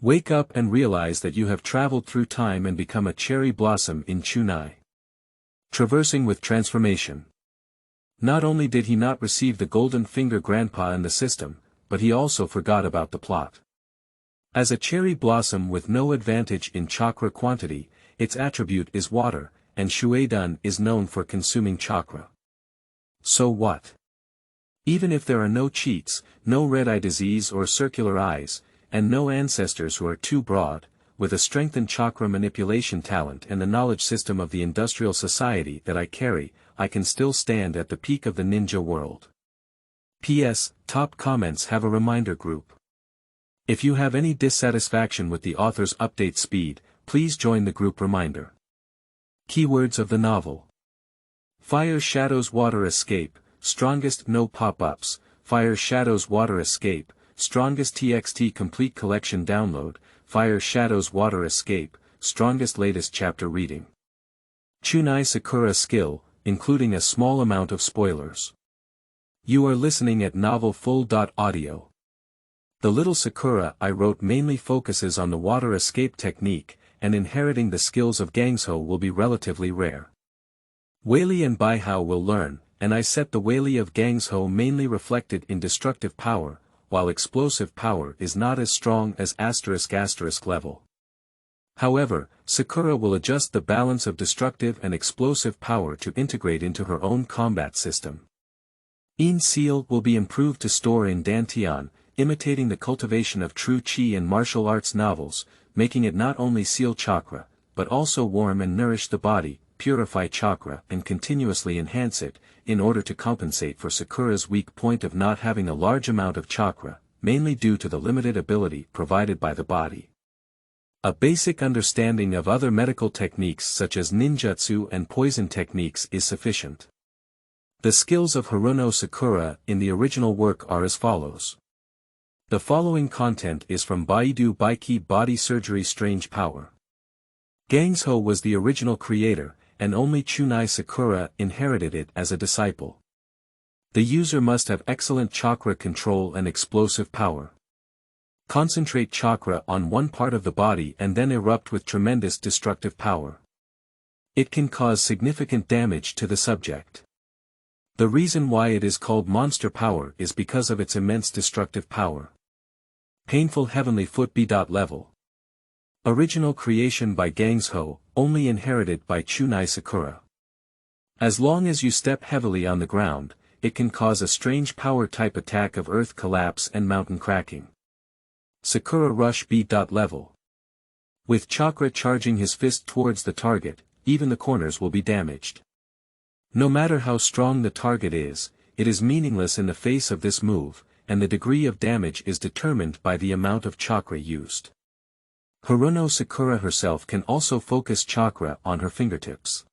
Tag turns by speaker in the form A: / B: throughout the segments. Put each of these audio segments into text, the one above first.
A: Wake up and realize that you have traveled through time and become a cherry blossom in Chunye. Traversing with transformation. Not only did he not receive the golden finger grandpa in the system, but he also forgot about the plot. As a cherry blossom with no advantage in chakra quantity, its attribute is water, and Shuidun is known for consuming chakra. So what? Even if there are no cheats, no red-eye disease or circular eyes, and no ancestors who are too broad, with a strengthened chakra manipulation talent and the knowledge system of the industrial society that I carry, I can still stand at the peak of the ninja world. P.S. Top comments have a reminder group. If you have any dissatisfaction with the author's update speed, please join the group reminder. Keywords of the novel. Fire Shadows Water Escape, strongest no pop-ups, Fire Shadows Water Escape, strongest TXT complete collection download, Fire Shadows Water Escape, strongest latest chapter reading. Chunye Sakura Skill, including a small amount of spoilers. You are listening at Novel Full.audio. The little Sakura I wrote mainly focuses on the water escape technique, and inheriting the skills of Gangsho will be relatively rare. Whaley and Baihao will learn, and I set the Whaley of Gangsho mainly reflected in destructive power, while explosive power is not as strong as *** level. However, Sakura will adjust the balance of destructive and explosive power to integrate into her own combat system. Yin Seal will be improved to store in Dantian, imitating the cultivation of true chi and martial arts novels, making it not only seal chakra, but also warm and nourish the body, purify chakra and continuously enhance it, in order to compensate for Sakura's weak point of not having a large amount of chakra, mainly due to the limited ability provided by the body. A basic understanding of other medical techniques such as ninjutsu and poison techniques is sufficient. The skills of Haruno Sakura in the original work are as follows. The following content is from Baidu Baiki Body Surgery Strange Power. Gangsho was the original creator, and only Chunye Sakura inherited it as a disciple. The user must have excellent chakra control and explosive power. Concentrate chakra on one part of the body and then erupt with tremendous destructive power. It can cause significant damage to the subject. The reason why it is called monster power is because of its immense destructive power. Painful Heavenly Foot B. Level. Original creation by Gangsho, only inherited by Chunye Sakura. As long as you step heavily on the ground, it can cause a strange power type attack of earth collapse and mountain cracking. Sakura Rush B. Level. With chakra charging his fist towards the target, even the corners will be damaged. No matter how strong the target is, it is meaningless in the face of this move, and the degree of damage is determined by the amount of chakra used. Haruno Sakura herself can also focus chakra on her fingertips.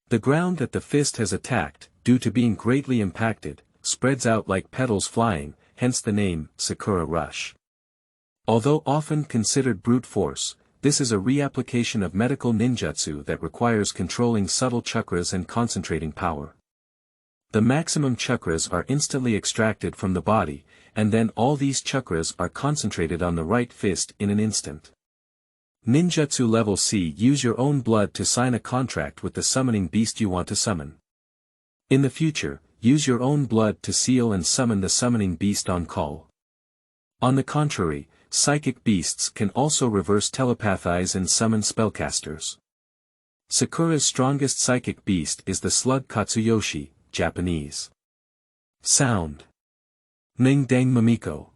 A: The ground that the fist has attacked, due to being greatly impacted, spreads out like petals flying, hence the name, Sakura Rush. Although often considered brute force, this is a reapplication of medical ninjutsu that requires controlling subtle chakras and concentrating power. The maximum chakras are instantly extracted from the body, and then all these chakras are concentrated on the right fist in an instant. Ninjutsu Level C. Use your own blood to sign a contract with the summoning beast you want to summon. In the future, use your own blood to seal and summon the summoning beast on call. On the contrary, psychic beasts can also reverse telepathize and summon spellcasters. Sakura's strongest psychic beast is the slug Katsuyoshi, Japanese. Sound. Ning Dang Mamiko.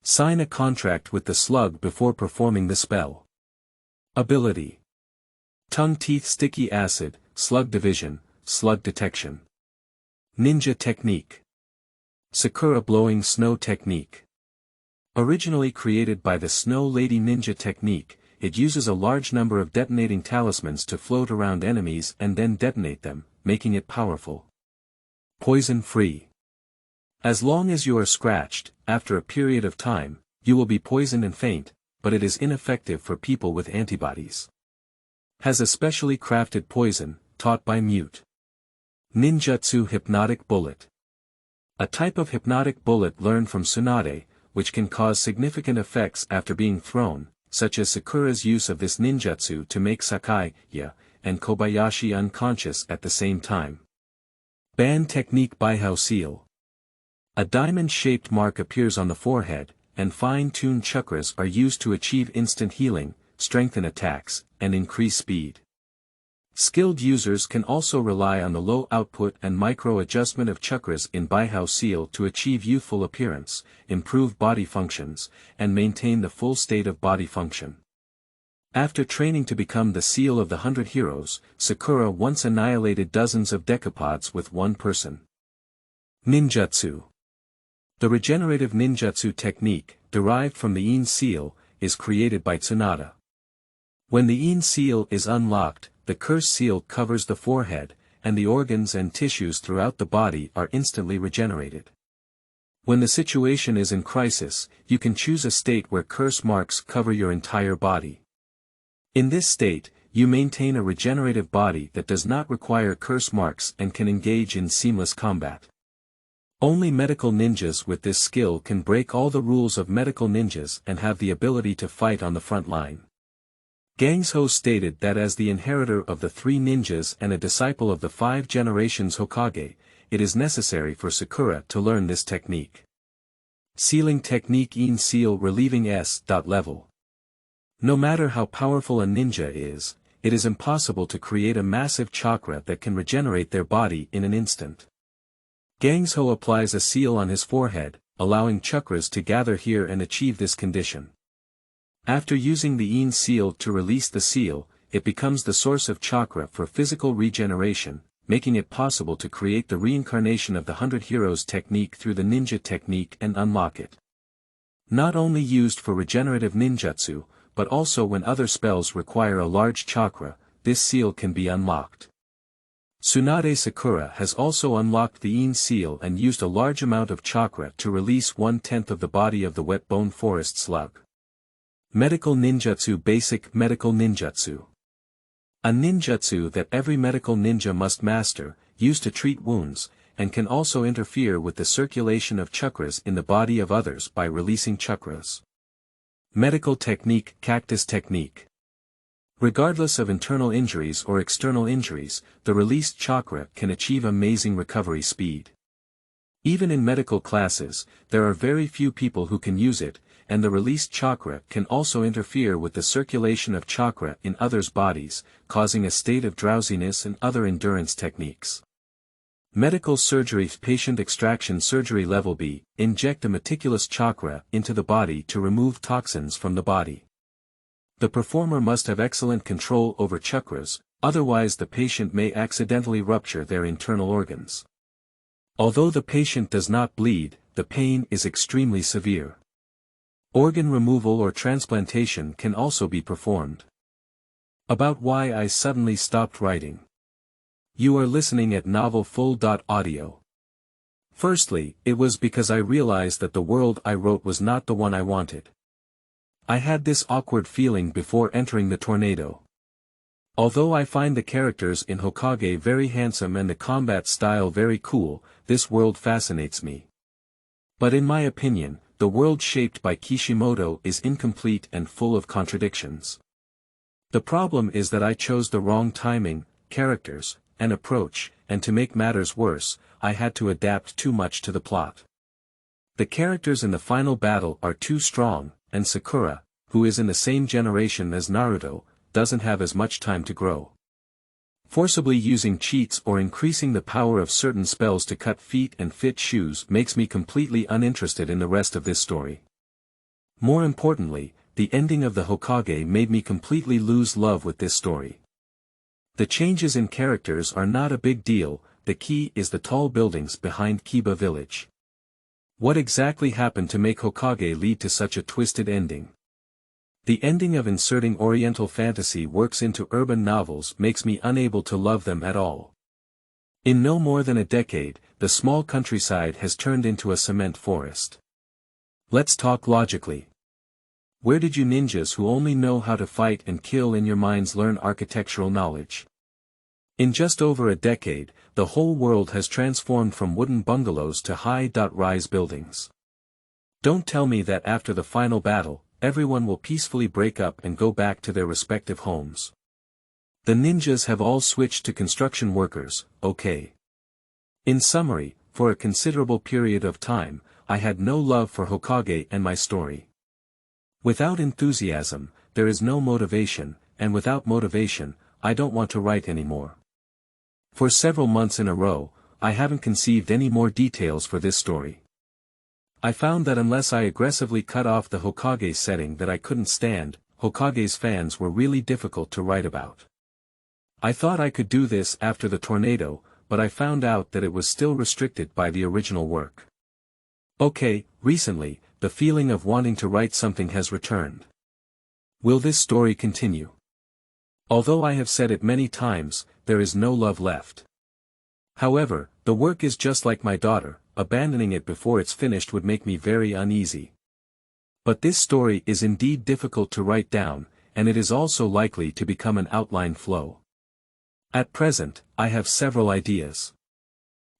A: Sign a contract with the slug before performing the spell. Ability. Tongue Teeth Sticky Acid, Slug Division, Slug Detection. Ninja Technique. Sakura Blowing Snow Technique. Originally created by the Snow Lady Ninja Technique, it uses a large number of detonating talismans to float around enemies and then detonate them, making it powerful. Poison free. As long as you are scratched, after a period of time, you will be poisoned and faint, but it is ineffective for people with antibodies. Has a specially crafted poison, taught by Mute. Ninjutsu Hypnotic Bullet. A type of hypnotic bullet learned from Tsunade, which can cause significant effects after being thrown, such as Sakura's use of this ninjutsu to make Sakai, and Kobayashi unconscious at the same time. Band technique Baihao seal. A diamond-shaped mark appears on the forehead, and fine-tuned chakras are used to achieve instant healing, strengthen attacks, and increase speed. Skilled users can also rely on the low output and micro-adjustment of chakras in Baihao seal to achieve youthful appearance, improve body functions, and maintain the full state of body function. After training to become the seal of the 100 heroes, Sakura once annihilated dozens of decapods with one person. Ninjutsu. The regenerative ninjutsu technique, derived from the Yin seal, is created by Tsunade. When the Yin seal is unlocked, the curse seal covers the forehead, and the organs and tissues throughout the body are instantly regenerated. When the situation is in crisis, you can choose a state where curse marks cover your entire body. In this state, you maintain a regenerative body that does not require curse marks and can engage in seamless combat. Only medical ninjas with this skill can break all the rules of medical ninjas and have the ability to fight on the front line. Gangsho stated that as the inheritor of the 3 ninjas and a disciple of the 5 generations Hokage, it is necessary for Sakura to learn this technique. Sealing technique Yin seal relieving S. level. No matter how powerful a ninja is, it is impossible to create a massive chakra that can regenerate their body in an instant. Gangsho applies a seal on his forehead, allowing chakras to gather here and achieve this condition. After using the Yin seal to release the seal, it becomes the source of chakra for physical regeneration, making it possible to create the reincarnation of the 100 heroes technique through the ninja technique and unlock it. Not only used for regenerative ninjutsu, but also when other spells require a large chakra, this seal can be unlocked. Tsunade Sakura has also unlocked the Yin seal and used a large amount of chakra to release 1/10 of the body of the wet bone forest slug. Medical ninjutsu basic medical ninjutsu. A ninjutsu that every medical ninja must master, used to treat wounds, and can also interfere with the circulation of chakras in the body of others by releasing chakras. Medical technique cactus technique. Regardless of internal injuries or external injuries, the released chakra can achieve amazing recovery speed. Even in medical classes, there are very few people who can use it, and the released chakra can also interfere with the circulation of chakra in others' bodies, causing a state of drowsiness and other endurance techniques. Medical surgery patient extraction surgery level B, inject a meticulous chakra into the body to remove toxins from the body. The performer must have excellent control over chakras, otherwise the patient may accidentally rupture their internal organs. Although the patient does not bleed, the pain is extremely severe. Organ removal or transplantation can also be performed. About why I suddenly stopped writing. You are listening at novelfull.audio. Firstly, it was because I realized that the world I wrote was not the one I wanted. I had this awkward feeling before entering the tornado. Although I find the characters in Hokage very handsome and the combat style very cool, this world fascinates me. But in my opinion, the world shaped by Kishimoto is incomplete and full of contradictions. The problem is that I chose the wrong timing, characters, and approach, and to make matters worse, I had to adapt too much to the plot. The characters in the final battle are too strong, and Sakura, who is in the same generation as Naruto, doesn't have as much time to grow. Forcibly using cheats or increasing the power of certain spells to cut feet and fit shoes makes me completely uninterested in the rest of this story. More importantly, the ending of the Hokage made me completely lose love with this story. The changes in characters are not a big deal, the key is the tall buildings behind Kiba village. What exactly happened to make Hokage lead to such a twisted ending? The ending of inserting Oriental fantasy works into urban novels makes me unable to love them at all. In no more than a decade, the small countryside has turned into a cement forest. Let's talk logically. Where did you ninjas who only know how to fight and kill in your minds learn architectural knowledge? In just over a decade, the whole world has transformed from wooden bungalows to high-rise buildings. Don't tell me that after the final battle, everyone will peacefully break up and go back to their respective homes. The ninjas have all switched to construction workers, okay. In summary, for a considerable period of time, I had no love for Hokage and my story. Without enthusiasm, there is no motivation, and without motivation, I don't want to write anymore. For several months in a row, I haven't conceived any more details for this story. I found that unless I aggressively cut off the Hokage setting that I couldn't stand, Hokage's fans were really difficult to write about. I thought I could do this after the tornado, but I found out that it was still restricted by the original work. Okay, recently, the feeling of wanting to write something has returned. Will this story continue? Although I have said it many times, there is no love left. However, the work is just like my daughter, abandoning it before it's finished would make me very uneasy. But this story is indeed difficult to write down, and it is also likely to become an outline flow. At present, I have several ideas.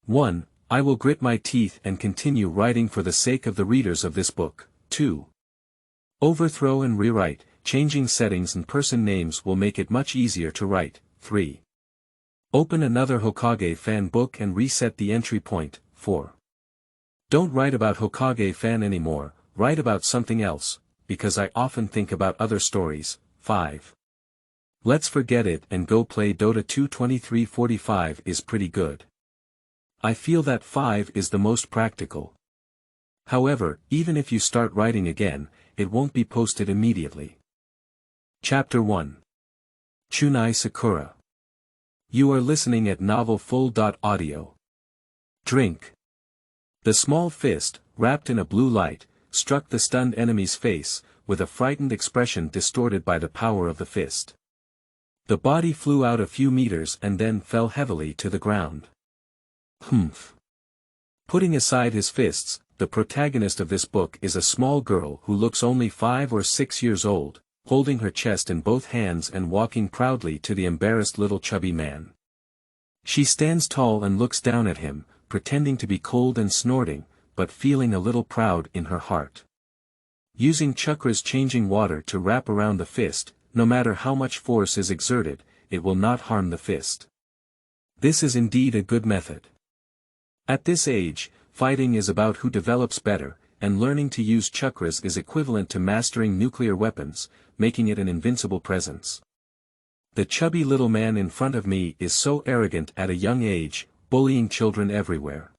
A: 1. I will grit my teeth and continue writing for the sake of the readers of this book. 2. Overthrow and rewrite, changing settings and person names will make it much easier to write. 3. Open another Hokage fan book and reset the entry point. 4. Don't write about Hokage fan anymore, write about something else, because I often think about other stories. 5. Let's forget it and go play Dota 2. 23:45 is pretty good. I feel that 5 is the most practical. However, even if you start writing again, it won't be posted immediately. Chapter 1. Chunye Sakura. You are listening at novelfull.audio. Drink. The small fist, wrapped in a blue light, struck the stunned enemy's face, with a frightened expression distorted by the power of the fist. The body flew out a few meters and then fell heavily to the ground. Humph. Putting aside his fists, the protagonist of this book is a small girl who looks only 5 or 6 years old, holding her chest in both hands and walking proudly to the embarrassed little chubby man. She stands tall and looks down at him, pretending to be cold and snorting, but feeling a little proud in her heart. Using chakras changing water to wrap around the fist, no matter how much force is exerted, it will not harm the fist. This is indeed a good method. At this age, fighting is about who develops better, and learning to use chakras is equivalent to mastering nuclear weapons, making it an invincible presence. The chubby little man in front of me is so arrogant at a young age, bullying children everywhere.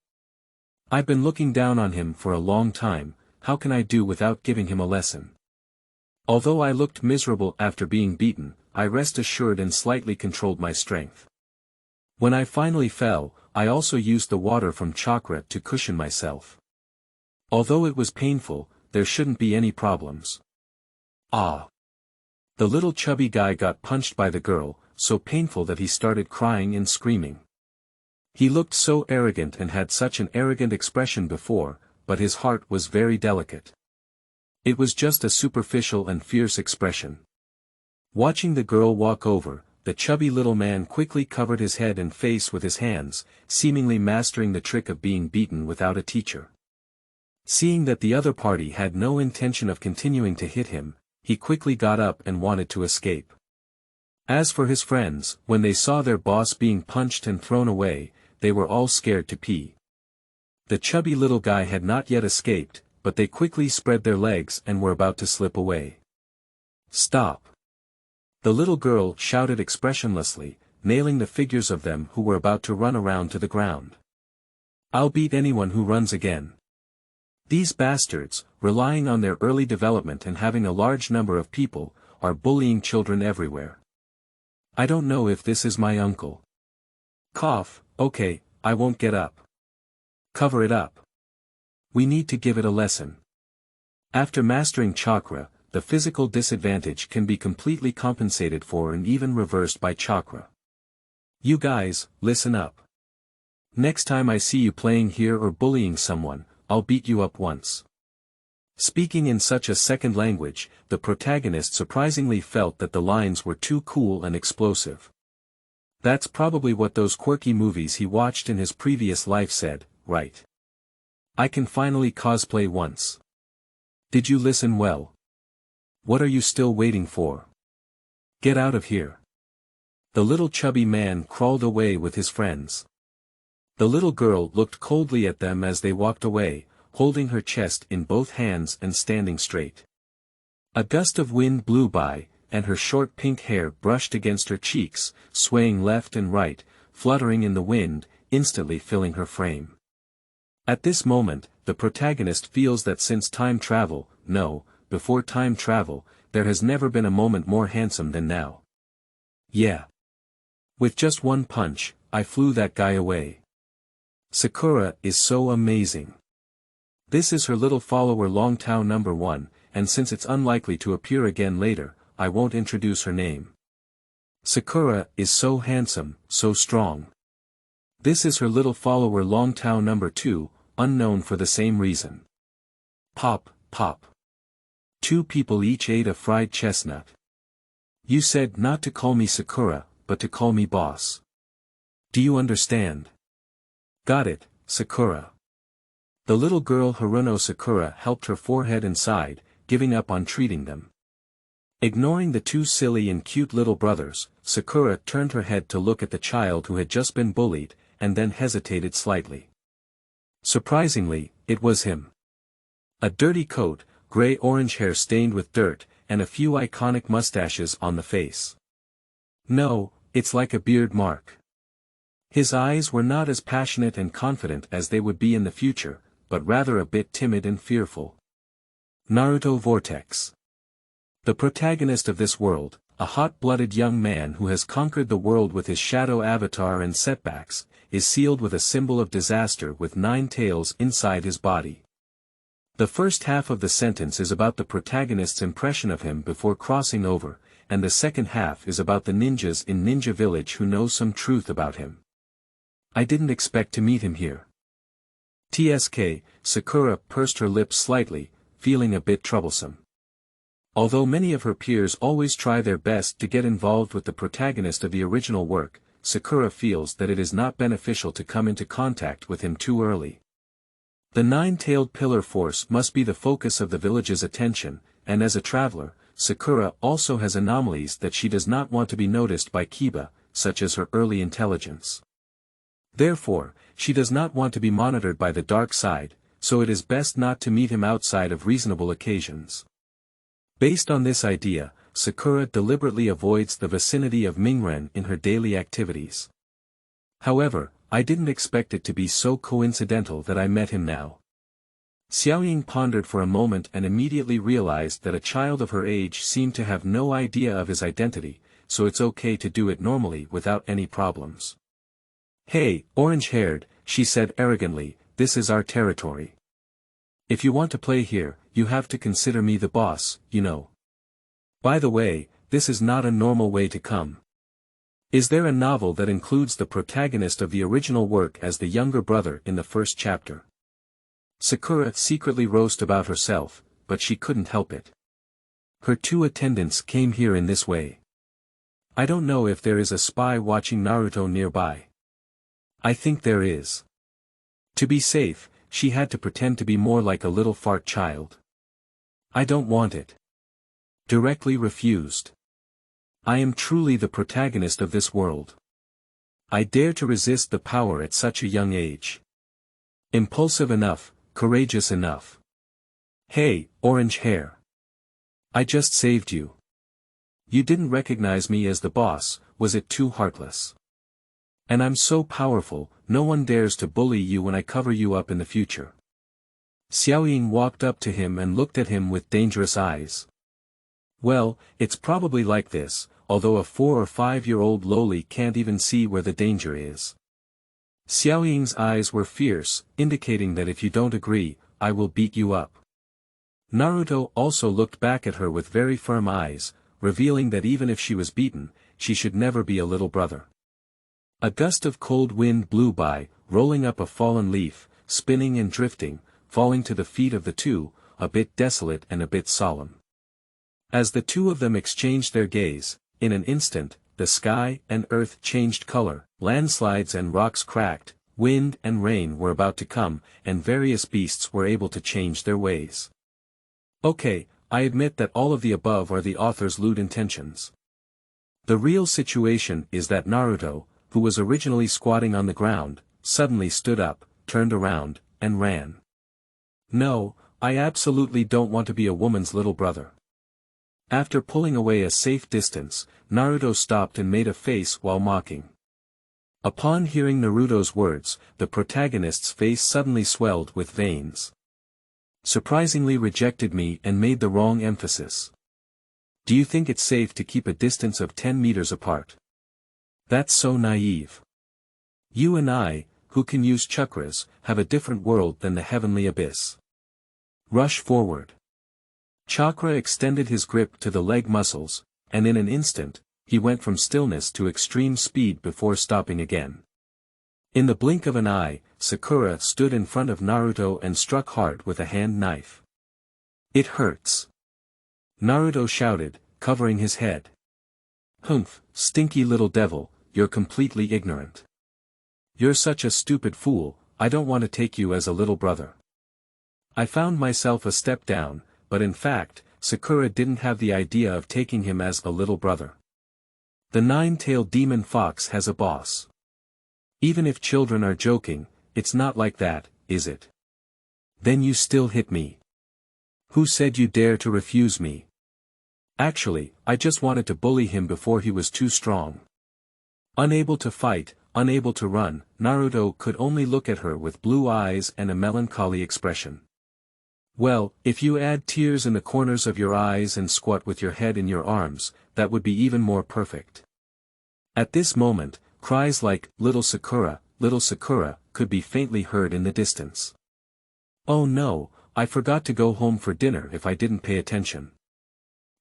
A: I've been looking down on him for a long time, how can I do without giving him a lesson? Although I looked miserable after being beaten, I rest assured and slightly controlled my strength. When I finally fell, I also used the water from chakra to cushion myself. Although it was painful, there shouldn't be any problems. Ah! The little chubby guy got punched by the girl, so painful that he started crying and screaming. He looked so arrogant and had such an arrogant expression before, but his heart was very delicate. It was just a superficial and fierce expression. Watching the girl walk over, the chubby little man quickly covered his head and face with his hands, seemingly mastering the trick of being beaten without a teacher. Seeing that the other party had no intention of continuing to hit him, he quickly got up and wanted to escape. As for his friends, when they saw their boss being punched and thrown away, they were all scared to pee. The chubby little guy had not yet escaped, but they quickly spread their legs and were about to slip away. Stop! The little girl shouted expressionlessly, nailing the figures of them who were about to run around to the ground. I'll beat anyone who runs again. These bastards, relying on their early development and having a large number of people, are bullying children everywhere. I don't know if this is my uncle. Cough, okay, I won't get up. Cover it up. We need to give it a lesson. After mastering chakra, the physical disadvantage can be completely compensated for and even reversed by chakra. You guys, listen up. Next time I see you playing here or bullying someone, I'll beat you up once. Speaking in such a second language, the protagonist surprisingly felt that the lines were too cool and explosive. That's probably what those quirky movies he watched in his previous life said, right? I can finally cosplay once. Did you listen well? What are you still waiting for? Get out of here. The little chubby man crawled away with his friends. The little girl looked coldly at them as they walked away, holding her chest in both hands and standing straight. A gust of wind blew by, and her short pink hair brushed against her cheeks, swaying left and right, fluttering in the wind, instantly filling her frame. At this moment, the protagonist feels that since time travel, before time travel, there has never been a moment more handsome than now. Yeah. With just one punch, I flew that guy away. Sakura is so amazing. This is her little follower Longtown number 1, and since it's unlikely to appear again later, I won't introduce her name. Sakura is so handsome, so strong. This is her little follower Longtown number 2, unknown for the same reason. Pop, pop. 2 people each ate a fried chestnut. You said not to call me Sakura, but to call me boss. Do you understand? Got it, Sakura. The little girl Haruno Sakura helped her forehead and sighed, giving up on treating them. Ignoring the 2 silly and cute little brothers, Sakura turned her head to look at the child who had just been bullied, and then hesitated slightly. Surprisingly, it was him. A dirty coat, gray-orange hair stained with dirt, and a few iconic mustaches on the face. No, it's like a beard mark. His eyes were not as passionate and confident as they would be in the future, but rather a bit timid and fearful. Naruto Vortex. The protagonist of this world, a hot-blooded young man who has conquered the world with his shadow avatar and setbacks, is sealed with a symbol of disaster with 9 tails inside his body. The first half of the sentence is about the protagonist's impression of him before crossing over, and the second half is about the ninjas in Ninja Village who know some truth about him. I didn't expect to meet him here. TSK, Sakura pursed her lips slightly, feeling a bit troublesome. Although many of her peers always try their best to get involved with the protagonist of the original work, Sakura feels that it is not beneficial to come into contact with him too early. The 9-tailed pillar force must be the focus of the village's attention, and as a traveler, Sakura also has anomalies that she does not want to be noticed by Kiba, such as her early intelligence. Therefore, she does not want to be monitored by the dark side, so it is best not to meet him outside of reasonable occasions. Based on this idea, Sakura deliberately avoids the vicinity of Mingren in her daily activities. However, I didn't expect it to be so coincidental that I met him now. Xiaoying pondered for a moment and immediately realized that a child of her age seemed to have no idea of his identity, so it's okay to do it normally without any problems. Hey, orange-haired, she said arrogantly, this is our territory. If you want to play here, you have to consider me the boss, you know. By the way, this is not a normal way to come. Is there a novel that includes the protagonist of the original work as the younger brother in the first chapter? Sakura secretly roasted about herself, but she couldn't help it. Her 2 attendants came here in this way. I don't know if there is a spy watching Naruto nearby. I think there is. To be safe, she had to pretend to be more like a little fart child. I don't want it. Directly refused. I am truly the protagonist of this world. I dare to resist the power at such a young age. Impulsive enough, courageous enough. Hey, orange hair. I just saved you. You didn't recognize me as the boss, was it too heartless? And I'm so powerful, no one dares to bully you when I cover you up in the future. Xiaoying walked up to him and looked at him with dangerous eyes. Well, it's probably like this, although a 4 or 5-year-old loli can't even see where the danger is. Xiaoying's eyes were fierce, indicating that if you don't agree, I will beat you up. Naruto also looked back at her with very firm eyes, revealing that even if she was beaten, she should never be a little brother. A gust of cold wind blew by, rolling up a fallen leaf, spinning and drifting, falling to the feet of the 2, a bit desolate and a bit solemn. As the 2 of them exchanged their gaze, in an instant, the sky and earth changed color, landslides and rocks cracked, wind and rain were about to come, and various beasts were able to change their ways. Okay, I admit that all of the above are the author's lewd intentions. The real situation is that Naruto, who was originally squatting on the ground, suddenly stood up, turned around, and ran. No, I absolutely don't want to be a woman's little brother. After pulling away a safe distance, Naruto stopped and made a face while mocking. Upon hearing Naruto's words, the protagonist's face suddenly swelled with veins. Surprisingly rejected me and made the wrong emphasis. Do you think it's safe to keep a distance of 10 meters apart? That's so naive. You and I, who can use chakras, have a different world than the heavenly abyss. Rush forward. Chakra extended his grip to the leg muscles, and in an instant, he went from stillness to extreme speed before stopping again. In the blink of an eye, Sakura stood in front of Naruto and struck hard with a hand knife. It hurts. Naruto shouted, covering his head. Humph, stinky little devil, you're completely ignorant. You're such a stupid fool, I don't want to take you as a little brother. I found myself a step down, but in fact, Sakura didn't have the idea of taking him as a little brother. The nine-tailed demon fox has a boss. Even if children are joking, it's not like that, is it? Then you still hit me. Who said you dare to refuse me? Actually, I just wanted to bully him before he was too strong. Unable to fight, unable to run, Naruto could only look at her with blue eyes and a melancholy expression. Well, if you add tears in the corners of your eyes and squat with your head in your arms, that would be even more perfect. At this moment, cries like, little Sakura, could be faintly heard in the distance. Oh no, I forgot to go home for dinner if I didn't pay attention.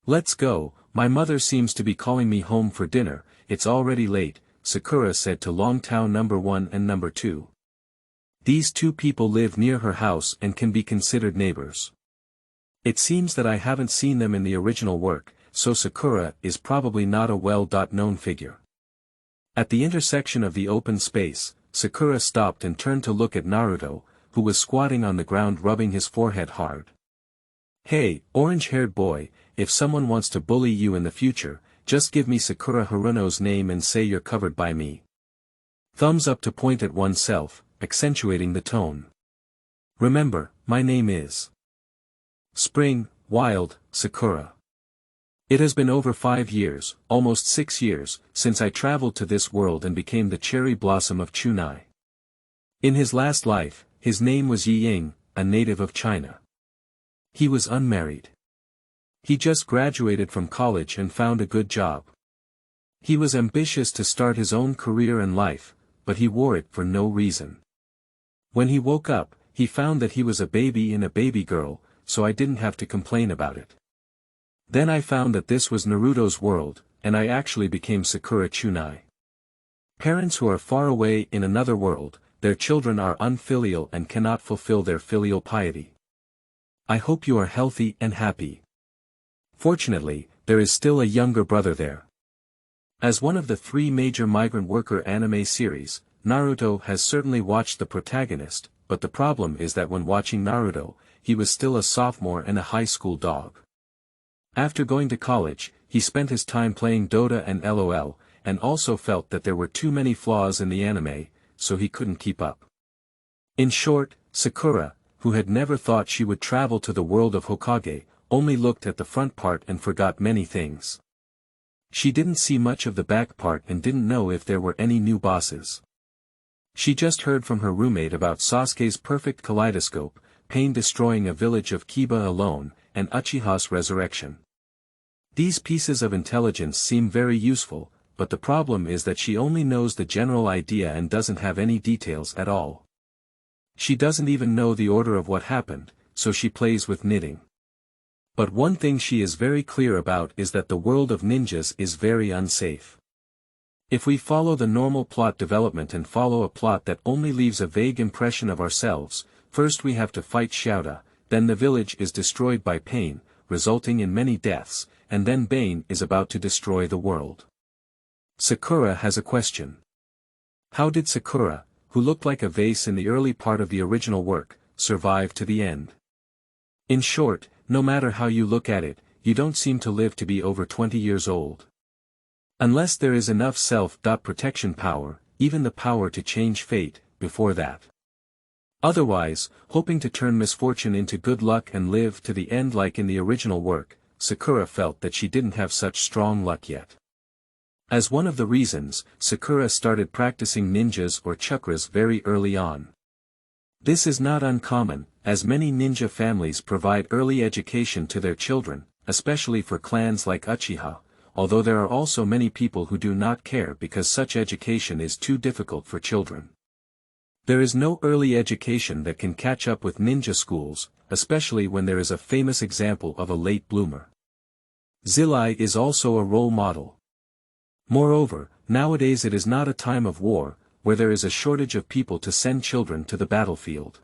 A: Let's go, my mother seems to be calling me home for dinner, it's already late, Sakura said to Longtown number 1 and number 2. These two people live near her house and can be considered neighbors. It seems that I haven't seen them in the original work, so Sakura is probably not a well-known figure. At the intersection of the open space, Sakura stopped and turned to look at Naruto, who was squatting on the ground rubbing his forehead hard. Hey, orange-haired boy, if someone wants to bully you in the future, just give me Sakura Haruno's name and say you're covered by me. Thumbs up to point at oneself, accentuating the tone. Remember, my name is Spring, Wild, Sakura. It has been over 5 years, almost 6 years, since I traveled to this world and became the cherry blossom of Chunye. In his last life, his name was Yi Ying, a native of China. He was unmarried. He just graduated from college and found a good job. He was ambitious to start his own career and life, but he wore it for no reason. When he woke up, he found that he was a baby in a baby girl, so I didn't have to complain about it. Then I found that this was Naruto's world, and I actually became Sakura Chunye. Parents who are far away in another world, their children are unfilial and cannot fulfill their filial piety. I hope you are healthy and happy. Fortunately, there is still a younger brother there. As one of the 3 major migrant worker anime series, Naruto has certainly watched the protagonist, but the problem is that when watching Naruto, he was still a sophomore and a high school dog. After going to college, he spent his time playing Dota and LOL, and also felt that there were too many flaws in the anime, so he couldn't keep up. In short, Sakura, who had never thought she would travel to the world of Hokage, only looked at the front part and forgot many things. She didn't see much of the back part and didn't know if there were any new bosses. She just heard from her roommate about Sasuke's perfect kaleidoscope, Pain destroying a village of Kiba alone, and Uchiha's resurrection. These pieces of intelligence seem very useful, but the problem is that she only knows the general idea and doesn't have any details at all. She doesn't even know the order of what happened, so she plays with knitting. But one thing she is very clear about is that the world of ninjas is very unsafe. If we follow the normal plot development and follow a plot that only leaves a vague impression of ourselves, first we have to fight Shouta, then the village is destroyed by Pain, resulting in many deaths, and then Bane is about to destroy the world. Sakura has a question. How did Sakura, who looked like a vase in the early part of the original work, survive to the end? In short, no matter how you look at it, you don't seem to live to be over 20 years old. Unless there is enough self-protection power, even the power to change fate, before that. Otherwise, hoping to turn misfortune into good luck and live to the end like in the original work, Sakura felt that she didn't have such strong luck yet. As one of the reasons, Sakura started practicing ninjas or chakras very early on. This is not uncommon, as many ninja families provide early education to their children, especially for clans like Uchiha, although there are also many people who do not care because such education is too difficult for children. There is no early education that can catch up with ninja schools, especially when there is a famous example of a late bloomer. Zilai is also a role model. Moreover, nowadays it is not a time of war, where there is a shortage of people to send children to the battlefield.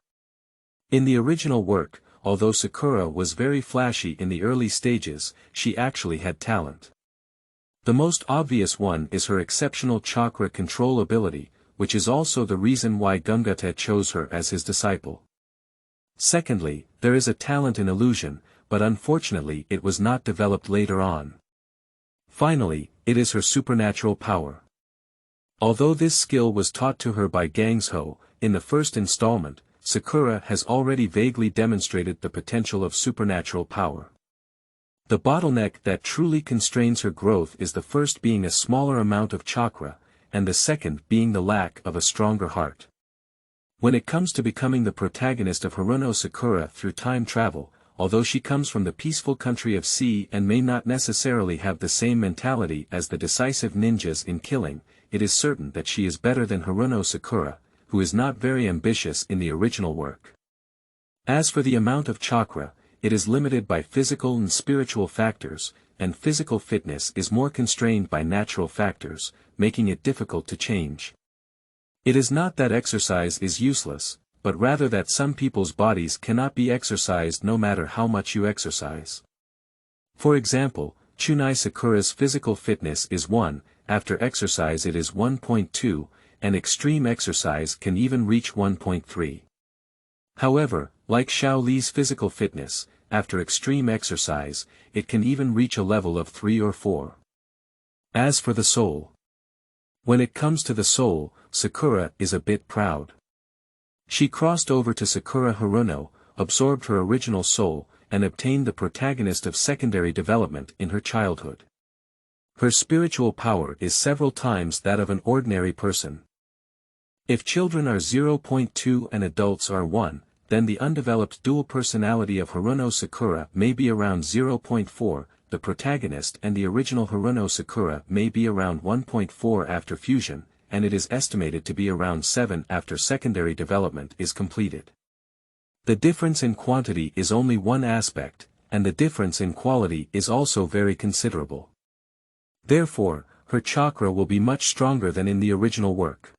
A: In the original work, although Sakura was very flashy in the early stages, she actually had talent. The most obvious one is her exceptional chakra control ability, which is also the reason why Gungute chose her as his disciple. Secondly, there is a talent in illusion, but unfortunately it was not developed later on. Finally, it is her supernatural power. Although this skill was taught to her by Gangsho, in the first installment, Sakura has already vaguely demonstrated the potential of supernatural power. The bottleneck that truly constrains her growth is the first being a smaller amount of chakra, and the second being the lack of a stronger heart. When it comes to becoming the protagonist of Haruno Sakura through time travel, although she comes from the peaceful country of sea and may not necessarily have the same mentality as the decisive ninjas in killing, it is certain that she is better than Haruno Sakura, who is not very ambitious in the original work. As for the amount of chakra, it is limited by physical and spiritual factors, and physical fitness is more constrained by natural factors, making it difficult to change. It is not that exercise is useless, but rather that some people's bodies cannot be exercised no matter how much you exercise. For example, Chunye Sakura's physical fitness is 1, after exercise it is 1.2, and extreme exercise can even reach 1.3. However, like Xiao Li's physical fitness, after extreme exercise, it can even reach a level of 3 or 4. As for the soul. When it comes to the soul, Sakura is a bit proud. She crossed over to Sakura Haruno, absorbed her original soul, and obtained the protagonist of secondary development in her childhood. Her spiritual power is several times that of an ordinary person. If children are 0.2 and adults are 1, then the undeveloped dual personality of Haruno Sakura may be around 0.4, the protagonist and the original Haruno Sakura may be around 1.4 after fusion, and it is estimated to be around 7 after secondary development is completed. The difference in quantity is only one aspect, and the difference in quality is also very considerable. Therefore, her chakra will be much stronger than in the original work.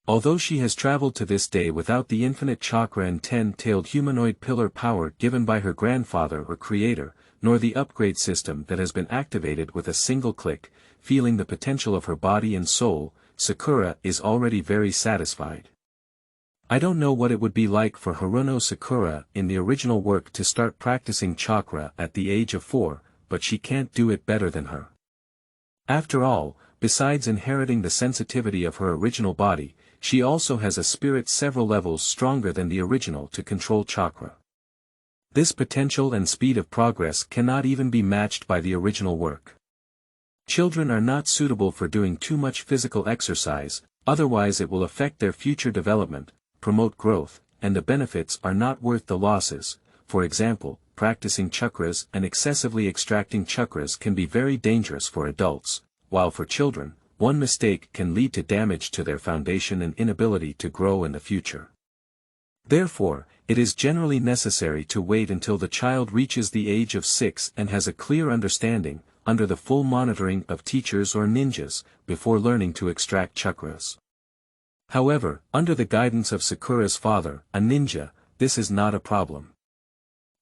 A: Although she has traveled to this day without the infinite chakra and 10-tailed humanoid pillar power given by her grandfather or creator, nor the upgrade system that has been activated with a single click, feeling the potential of her body and soul, Sakura is already very satisfied. I don't know what it would be like for Haruno Sakura in the original work to start practicing chakra at the age of 4, but she can't do it better than her. After all, besides inheriting the sensitivity of her original body, she also has a spirit several levels stronger than the original to control chakra. This potential and speed of progress cannot even be matched by the original work. Children are not suitable for doing too much physical exercise, otherwise it will affect their future development, promote growth, and the benefits are not worth the losses. For example, practicing chakras and excessively extracting chakras can be very dangerous for adults, while for children, one mistake can lead to damage to their foundation and inability to grow in the future. Therefore, it is generally necessary to wait until the child reaches the age of 6 and has a clear understanding, under the full monitoring of teachers or ninjas, before learning to extract chakras. However, under the guidance of Sakura's father, a ninja, this is not a problem.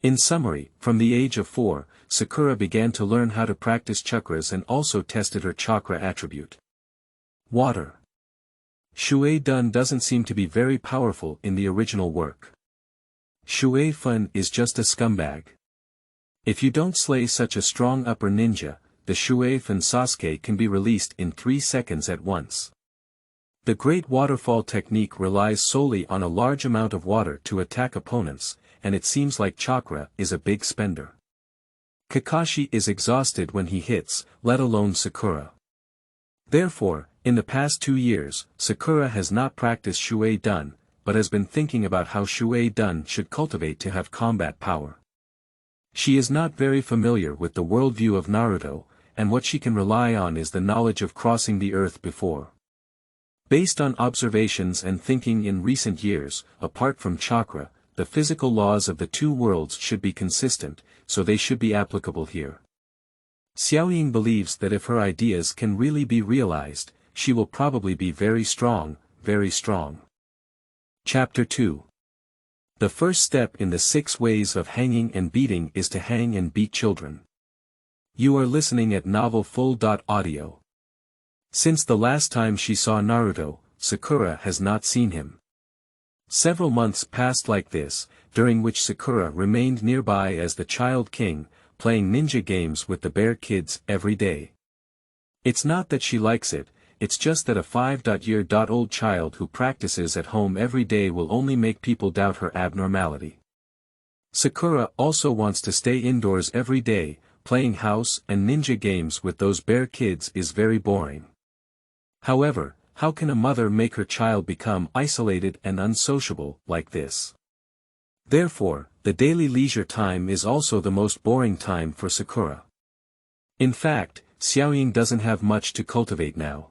A: In summary, from the age of 4, Sakura began to learn how to practice chakras and also tested her chakra attribute. Water. Shuidun doesn't seem to be very powerful in the original work. Shuidun is just a scumbag. If you don't slay such a strong upper ninja, the Shuidun Sasuke can be released in 3 seconds at once. The Great Waterfall technique relies solely on a large amount of water to attack opponents, and it seems like chakra is a big spender. Kakashi is exhausted when he hits, let alone Sakura. Therefore, in the past 2 years, Sakura has not practiced Shuidun, but has been thinking about how Shuidun should cultivate to have combat power. She is not very familiar with the worldview of Naruto, and what she can rely on is the knowledge of crossing the earth before. Based on observations and thinking in recent years, apart from chakra, the physical laws of the 2 worlds should be consistent, so they should be applicable here. Xiaoying believes that if her ideas can really be realized, she will probably be very strong, very strong. Chapter 2. The first step in the 6 ways of hanging and beating is to hang and beat children. You are listening at novelfull.audio. Since the last time she saw Naruto, Sakura has not seen him. Several months passed like this, during which Sakura remained nearby as the child king, playing ninja games with the bear kids every day. It's not that she likes it, it's just that a 5-year-old child who practices at home every day will only make people doubt her abnormality. Sakura also wants to stay indoors every day, playing house and ninja games with those bear kids is very boring. However, how can a mother make her child become isolated and unsociable like this? Therefore, the daily leisure time is also the most boring time for Sakura. In fact, Xiaoying doesn't have much to cultivate now.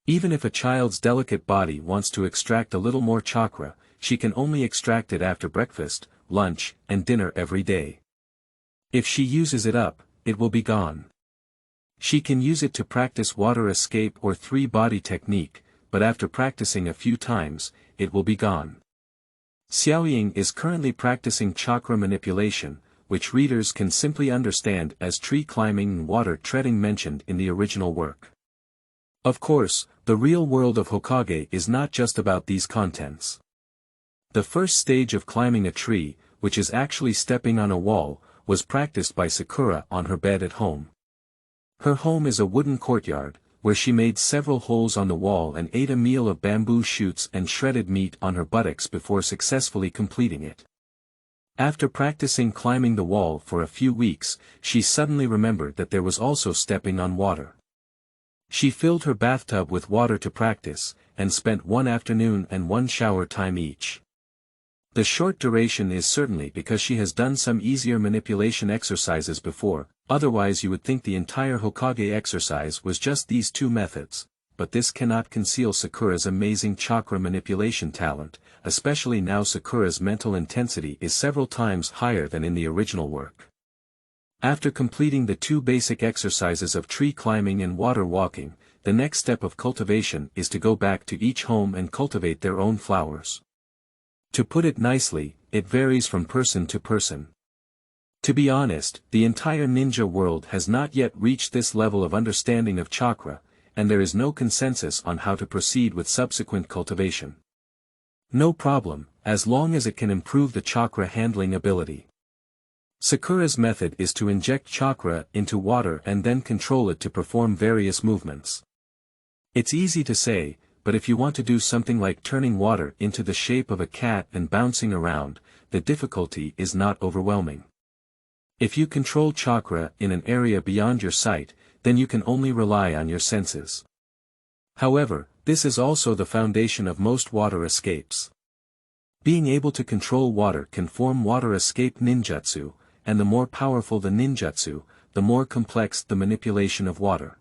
A: Even if a child's delicate body wants to extract a little more chakra, she can only extract it after breakfast, lunch, and dinner every day. If she uses it up, it will be gone. She can use it to practice water escape or 3-body technique, but after practicing a few times, it will be gone. Xiaoying is currently practicing chakra manipulation, which readers can simply understand as tree climbing and water treading mentioned in the original work. Of course, the real world of Hokage is not just about these contents. The first stage of climbing a tree, which is actually stepping on a wall, was practiced by Sakura on her bed at home. Her home is a wooden courtyard, where she made several holes on the wall and ate a meal of bamboo shoots and shredded meat on her buttocks before successfully completing it. After practicing climbing the wall for a few weeks, she suddenly remembered that there was also stepping on water. She filled her bathtub with water to practice, and spent 1 afternoon and 1 shower time each. The short duration is certainly because she has done some easier manipulation exercises before, otherwise you would think the entire Hokage exercise was just these 2 methods, but this cannot conceal Sakura's amazing chakra manipulation talent, especially now Sakura's mental intensity is several times higher than in the original work. After completing the 2 basic exercises of tree climbing and water walking, the next step of cultivation is to go back to each home and cultivate their own flowers. To put it nicely, it varies from person to person. To be honest, the entire ninja world has not yet reached this level of understanding of chakra, and there is no consensus on how to proceed with subsequent cultivation. No problem, as long as it can improve the chakra handling ability. Sakura's method is to inject chakra into water and then control it to perform various movements. It's easy to say, but if you want to do something like turning water into the shape of a cat and bouncing around, the difficulty is not overwhelming. If you control chakra in an area beyond your sight, then you can only rely on your senses. However, this is also the foundation of most water escapes. Being able to control water can form water escape ninjutsu, and the more powerful the ninjutsu, the more complex the manipulation of water.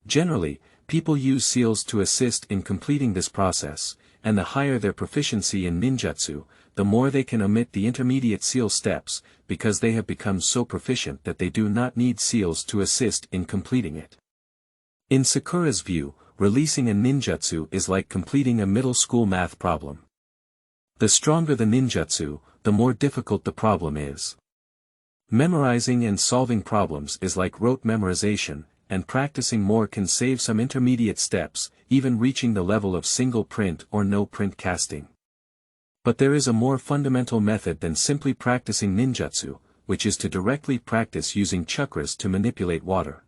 A: Generally, people use seals to assist in completing this process, and the higher their proficiency in ninjutsu, the more they can omit the intermediate seal steps, because they have become so proficient that they do not need seals to assist in completing it. In Sakura's view, releasing a ninjutsu is like completing a middle school math problem. The stronger the ninjutsu, the more difficult the problem is. Memorizing and solving problems is like rote memorization, and practicing more can save some intermediate steps, even reaching the level of single print or no print casting. But there is a more fundamental method than simply practicing ninjutsu, which is to directly practice using chakras to manipulate water.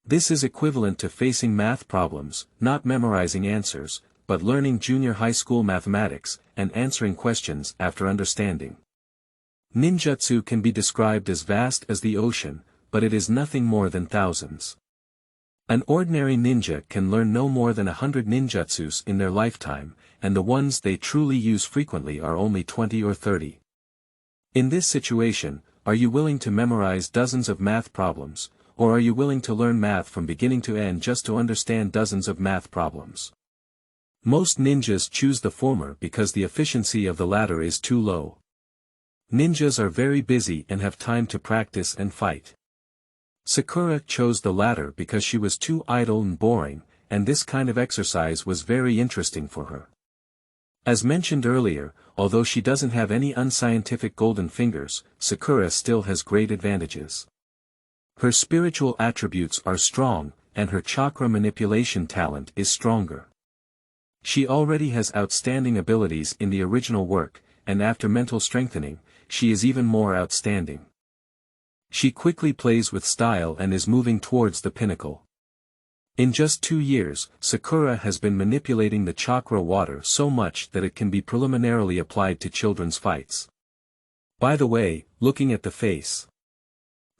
A: This is equivalent to facing math problems, not memorizing answers, but learning junior high school mathematics, and answering questions after understanding. Ninjutsu can be described as vast as the ocean, but it is nothing more than thousands. An ordinary ninja can learn no more than 100 ninjutsus in their lifetime, and the ones they truly use frequently are only 20 or 30. In this situation, are you willing to memorize dozens of math problems, or are you willing to learn math from beginning to end just to understand dozens of math problems? Most ninjas choose the former because the efficiency of the latter is too low. Ninjas are very busy and have time to practice and fight. Sakura chose the latter because she was too idle and boring, and this kind of exercise was very interesting for her. As mentioned earlier, although she doesn't have any unscientific golden fingers, Sakura still has great advantages. Her spiritual attributes are strong, and her chakra manipulation talent is stronger. She already has outstanding abilities in the original work, and after mental strengthening, she is even more outstanding. She quickly plays with style and is moving towards the pinnacle. In just 2 years, Sakura has been manipulating the chakra water so much that it can be preliminarily applied to children's fights. By the way, looking at the face.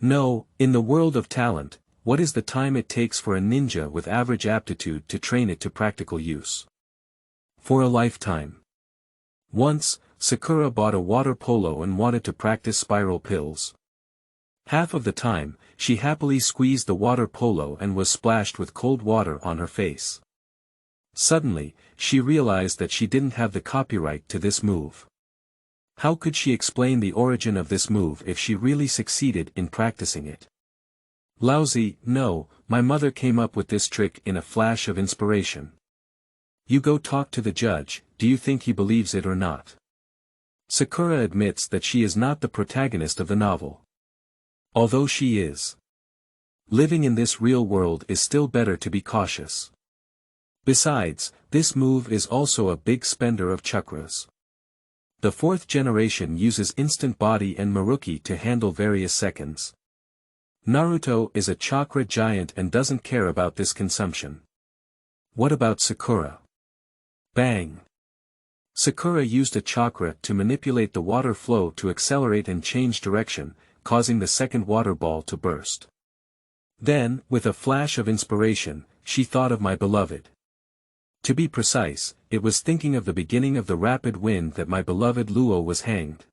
A: No, in the world of talent, what is the time it takes for a ninja with average aptitude to train it to practical use? For a lifetime. Once, Sakura bought a water polo and wanted to practice spiral pills. Half of the time, she happily squeezed the water polo and was splashed with cold water on her face. Suddenly, she realized that she didn't have the copyright to this move. How could she explain the origin of this move if she really succeeded in practicing it? Lousy, no, my mother came up with this trick in a flash of inspiration. You go talk to the judge, do you think he believes it or not? Sakura admits that she is not the protagonist of the novel. Although she is. Living in this real world is still better to be cautious. Besides, this move is also a big spender of chakras. The 4th generation uses instant body and Maruki to handle various seconds. Naruto is a chakra giant and doesn't care about this consumption. What about Sakura? Bang! Sakura used a chakra to manipulate the water flow to accelerate and change direction, causing the second water ball to burst. Then, with a flash of inspiration, she thought of my beloved. To be precise, it was thinking of the beginning of the rapid wind that my beloved Luo was hanged.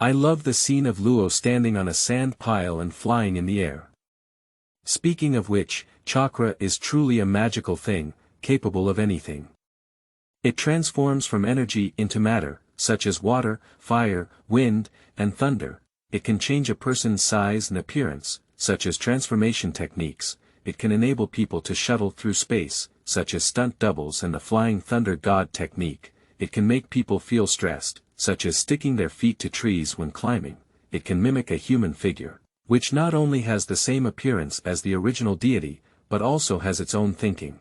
A: I love the scene of Luo standing on a sand pile and flying in the air. Speaking of which, chakra is truly a magical thing, capable of anything. It transforms from energy into matter, such as water, fire, wind, and thunder. It can change a person's size and appearance, such as transformation techniques. It can enable people to shuttle through space, such as stunt doubles and the flying thunder god technique. It can make people feel stressed, such as sticking their feet to trees when climbing. It can mimic a human figure, which not only has the same appearance as the original deity, but also has its own thinking.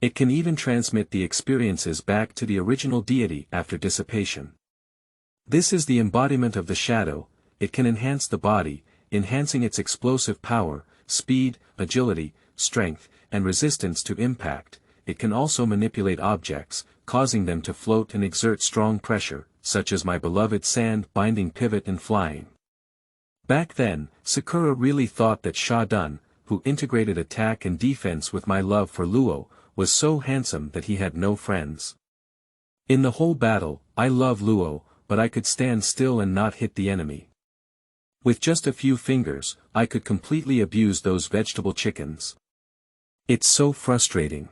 A: It can even transmit the experiences back to the original deity after dissipation. This is the embodiment of the shadow. It can enhance the body, enhancing its explosive power, speed, agility, strength, and resistance to impact. It can also manipulate objects, causing them to float and exert strong pressure, such as my beloved sand binding pivot and flying. Back then, Sakura really thought that Shuidun, who integrated attack and defense with my love for Luo, was so handsome that he had no friends. In the whole battle, I love Luo, but I could stand still and not hit the enemy. With just a few fingers, I could completely abuse those vegetable chickens. It's so frustrating.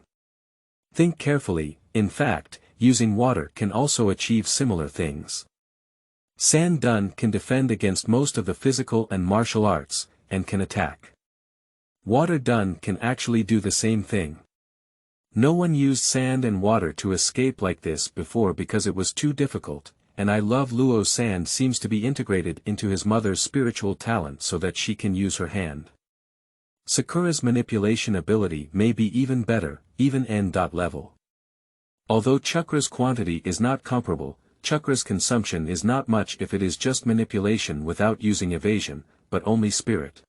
A: Think carefully, in fact, using water can also achieve similar things. Sand Dun can defend against most of the physical and martial arts, and can attack. Water Dun can actually do the same thing. No one used sand and water to escape like this before because it was too difficult, and I love Luo's sand seems to be integrated into his mother's spiritual talent so that she can use her hand. Sakura's manipulation ability may be even better, even N. level. Although chakra's quantity is not comparable, chakra's consumption is not much if it is just manipulation without using evasion, but only spirit.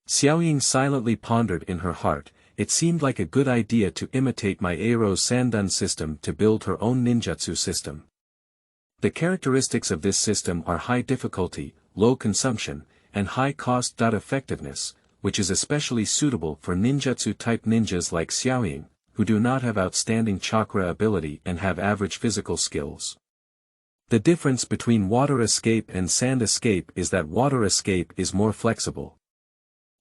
A: Xiaoying silently pondered in her heart. It seemed like a good idea to imitate my Eiro's Sandun system to build her own ninjutsu system. The characteristics of this system are high difficulty, low consumption, and high cost. Effectiveness, which is especially suitable for ninjutsu-type ninjas like Xiaoying, who do not have outstanding chakra ability and have average physical skills. The difference between water escape and sand escape is that water escape is more flexible.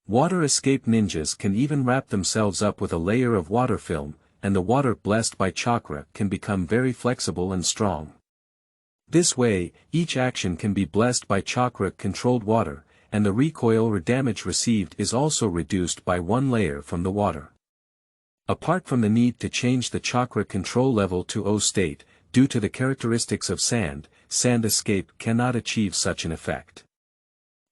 A: Water escape ninjas can even wrap themselves up with a layer of water film, and the water blessed by chakra can become very flexible and strong. This way, each action can be blessed by chakra-controlled water, and the recoil or damage received is also reduced by one layer from the water. Apart from the need to change the chakra control level to O state, due to the characteristics of sand escape cannot achieve such an effect.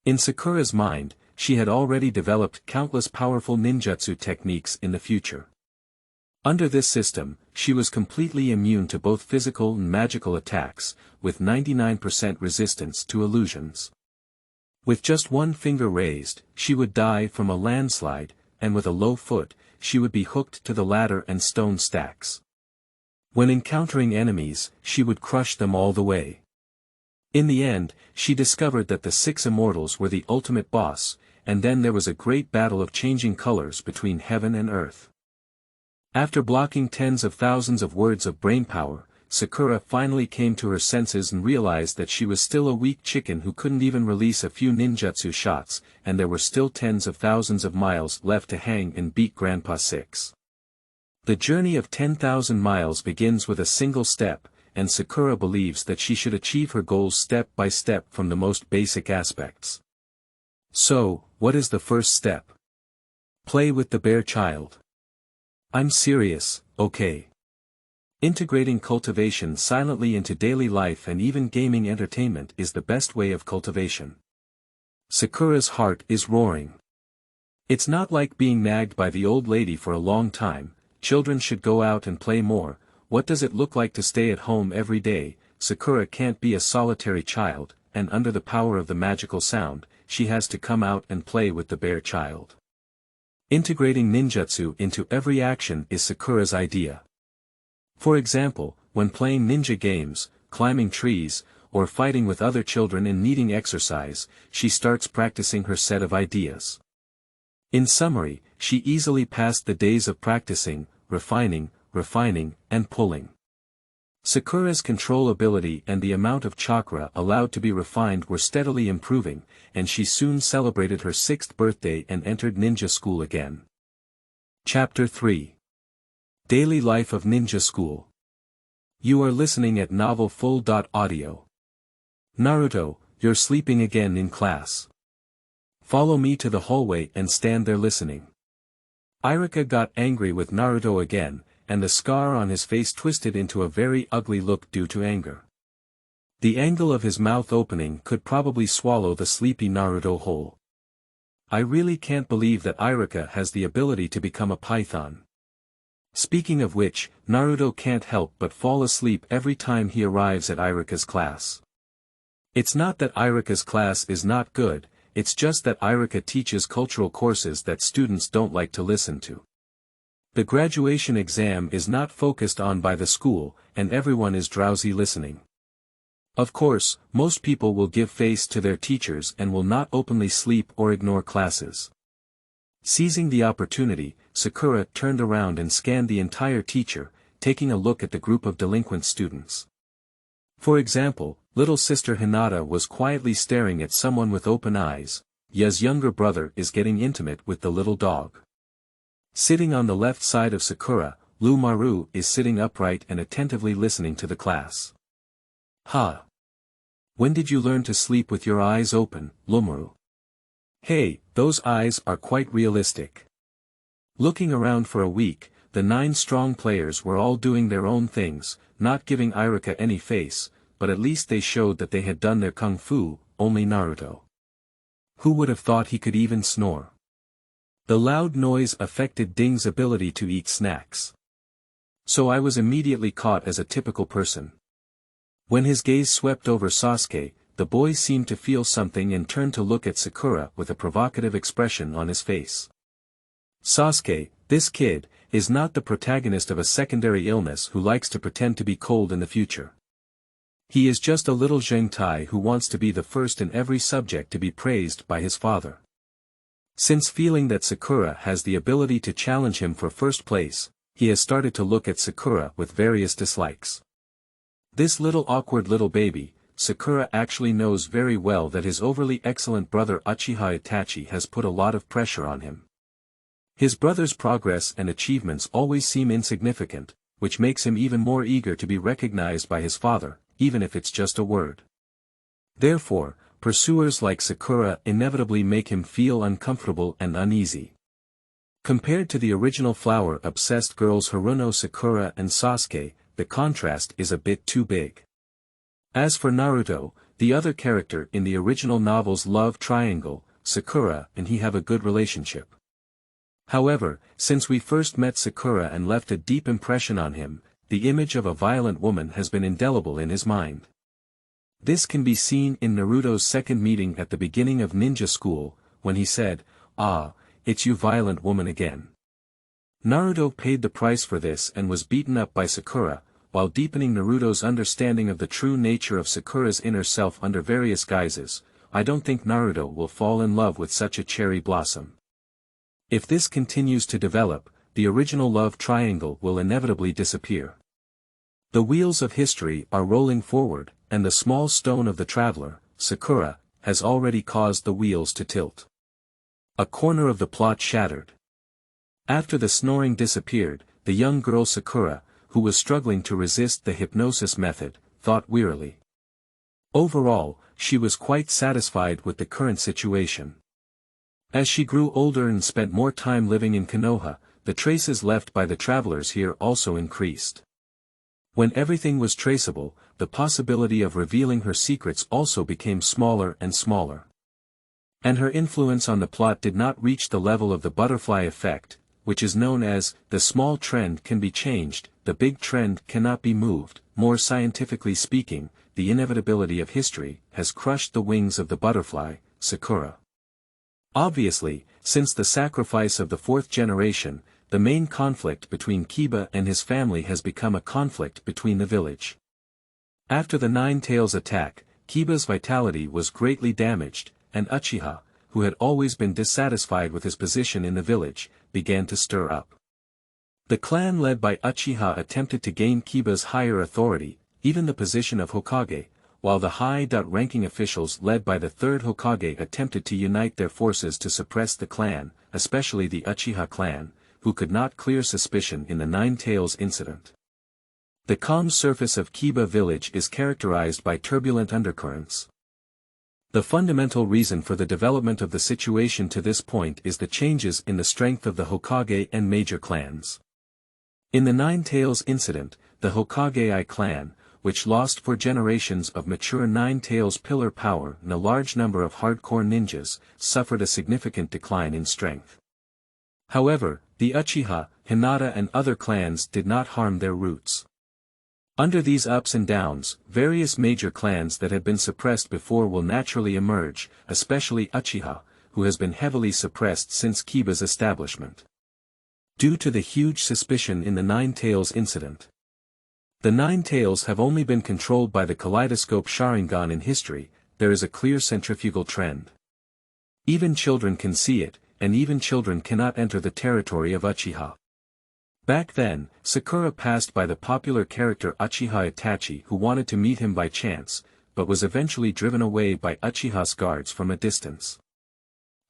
A: In Sakura's mind, she had already developed countless powerful ninjutsu techniques in the future. Under this system, she was completely immune to both physical and magical attacks, with 99% resistance to illusions. With just one finger raised, she would die from a landslide, and with a low foot, she would be hooked to the ladder and stone stacks. When encountering enemies, she would crush them all the way. In the end, she discovered that the 6 immortals were the ultimate boss, and then there was a great battle of changing colors between heaven and earth. After blocking tens of thousands of words of brainpower, Sakura finally came to her senses and realized that she was still a weak chicken who couldn't even release a few ninjutsu shots, and there were still tens of thousands of miles left to hang and beat Grandpa 6. The journey of 10,000 miles begins with a single step, and Sakura believes that she should achieve her goals step by step from the most basic aspects. So, what is the first step? Play with the bear child. I'm serious, okay. Integrating cultivation silently into daily life and even gaming entertainment is the best way of cultivation. Sakura's heart is roaring. It's not like being nagged by the old lady for a long time. Children should go out and play more. What does it look like to stay at home every day? Sakura can't be a solitary child, and under the power of the magical sound, she has to come out and play with the bear child. Integrating ninjutsu into every action is Sakura's idea. For example, when playing ninja games, climbing trees, or fighting with other children and needing exercise, she starts practicing her set of ideas. In summary, she easily passed the days of practicing, refining, and pulling. Sakura's control ability and the amount of chakra allowed to be refined were steadily improving, and she soon celebrated her 6th birthday and entered ninja school again. Chapter 3. Daily Life of Ninja School. You are listening at novelfull.audio. Naruto, you're sleeping again in class. Follow me to the hallway and stand there listening. Iruka got angry with Naruto again, and the scar on his face twisted into a very ugly look due to anger. The angle of his mouth opening could probably swallow the sleepy Naruto whole. I really can't believe that Iruka has the ability to become a python. Speaking of which, Naruto can't help but fall asleep every time he arrives at Iruka's class. It's not that Iruka's class is not good, it's just that Iruka teaches cultural courses that students don't like to listen to. The graduation exam is not focused on by the school, and everyone is drowsy listening. Of course, most people will give face to their teachers and will not openly sleep or ignore classes. Seizing the opportunity, Sakura turned around and scanned the entire teacher, taking a look at the group of delinquent students. For example, little sister Hinata was quietly staring at someone with open eyes. Ya's younger brother is getting intimate with the little dog. Sitting on the left side of Sakura, Lu Maru is sitting upright and attentively listening to the class. Ha! When did you learn to sleep with your eyes open, Lumaru? Hey, those eyes are quite realistic. Looking around for a week, the 9 strong players were all doing their own things, not giving Iruka any face, but at least they showed that they had done their kung fu. Only Naruto. Who would have thought he could even snore? The loud noise affected Ding's ability to eat snacks. So I was immediately caught as a typical person. When his gaze swept over Sasuke, the boy seemed to feel something and turned to look at Sakura with a provocative expression on his face. Sasuke, this kid, is not the protagonist of a secondary illness who likes to pretend to be cold in the future. He is just a little Zhengtai who wants to be the first in every subject to be praised by his father. Since feeling that Sakura has the ability to challenge him for first place, he has started to look at Sakura with various dislikes. This little awkward little baby, Sakura actually knows very well that his overly excellent brother Uchiha Itachi has put a lot of pressure on him. His brother's progress and achievements always seem insignificant, which makes him even more eager to be recognized by his father, even if it's just a word. Therefore, pursuers like Sakura inevitably make him feel uncomfortable and uneasy. Compared to the original flower-obsessed girls Haruno, Sakura and Sasuke, the contrast is a bit too big. As for Naruto, the other character in the original novel's love triangle, Sakura and he have a good relationship. However, since we first met Sakura and left a deep impression on him, the image of a violent woman has been indelible in his mind. This can be seen in Naruto's second meeting at the beginning of ninja school, when he said, "Ah, it's you violent woman again." Naruto paid the price for this and was beaten up by Sakura, while deepening Naruto's understanding of the true nature of Sakura's inner self under various guises. I don't think Naruto will fall in love with such a cherry blossom. If this continues to develop, the original love triangle will inevitably disappear. The wheels of history are rolling forward, and the small stone of the traveler, Sakura, has already caused the wheels to tilt. A corner of the plot shattered. After the snoring disappeared, the young girl Sakura, who was struggling to resist the hypnosis method, thought wearily. Overall, she was quite satisfied with the current situation. As she grew older and spent more time living in Konoha, the traces left by the travelers here also increased. When everything was traceable, the possibility of revealing her secrets also became smaller and smaller. And her influence on the plot did not reach the level of the butterfly effect, which is known as, the small trend can be changed, the big trend cannot be moved. More scientifically speaking, the inevitability of history has crushed the wings of the butterfly, Sakura. Obviously, since the sacrifice of the fourth generation, the main conflict between Kiba and his family has become a conflict between the village. After the Nine Tails attack, Kiba's vitality was greatly damaged, and Uchiha, who had always been dissatisfied with his position in the village, began to stir up. The clan led by Uchiha attempted to gain Kiba's higher authority, even the position of Hokage, while the high-ranking officials led by the third Hokage attempted to unite their forces to suppress the clan, especially the Uchiha clan, who could not clear suspicion in the Nine Tails incident. The calm surface of Kiba village is characterized by turbulent undercurrents. The fundamental reason for the development of the situation to this point is the changes in the strength of the Hokage and major clans. In the Nine Tails incident, the Hokage clan, which lost 4 generations of mature Nine Tails pillar power and a large number of hardcore ninjas, suffered a significant decline in strength. However, the Uchiha, Hinata and other clans did not harm their roots. Under these ups and downs, various major clans that had been suppressed before will naturally emerge, especially Uchiha, who has been heavily suppressed since Kiba's establishment. Due to the huge suspicion in the Nine Tails incident. The Nine Tails have only been controlled by the kaleidoscope Sharingan in history. There is a clear centrifugal trend. Even children can see it, and even children cannot enter the territory of Uchiha. Back then, Sakura passed by the popular character Uchiha Itachi who wanted to meet him by chance, but was eventually driven away by Uchiha's guards from a distance.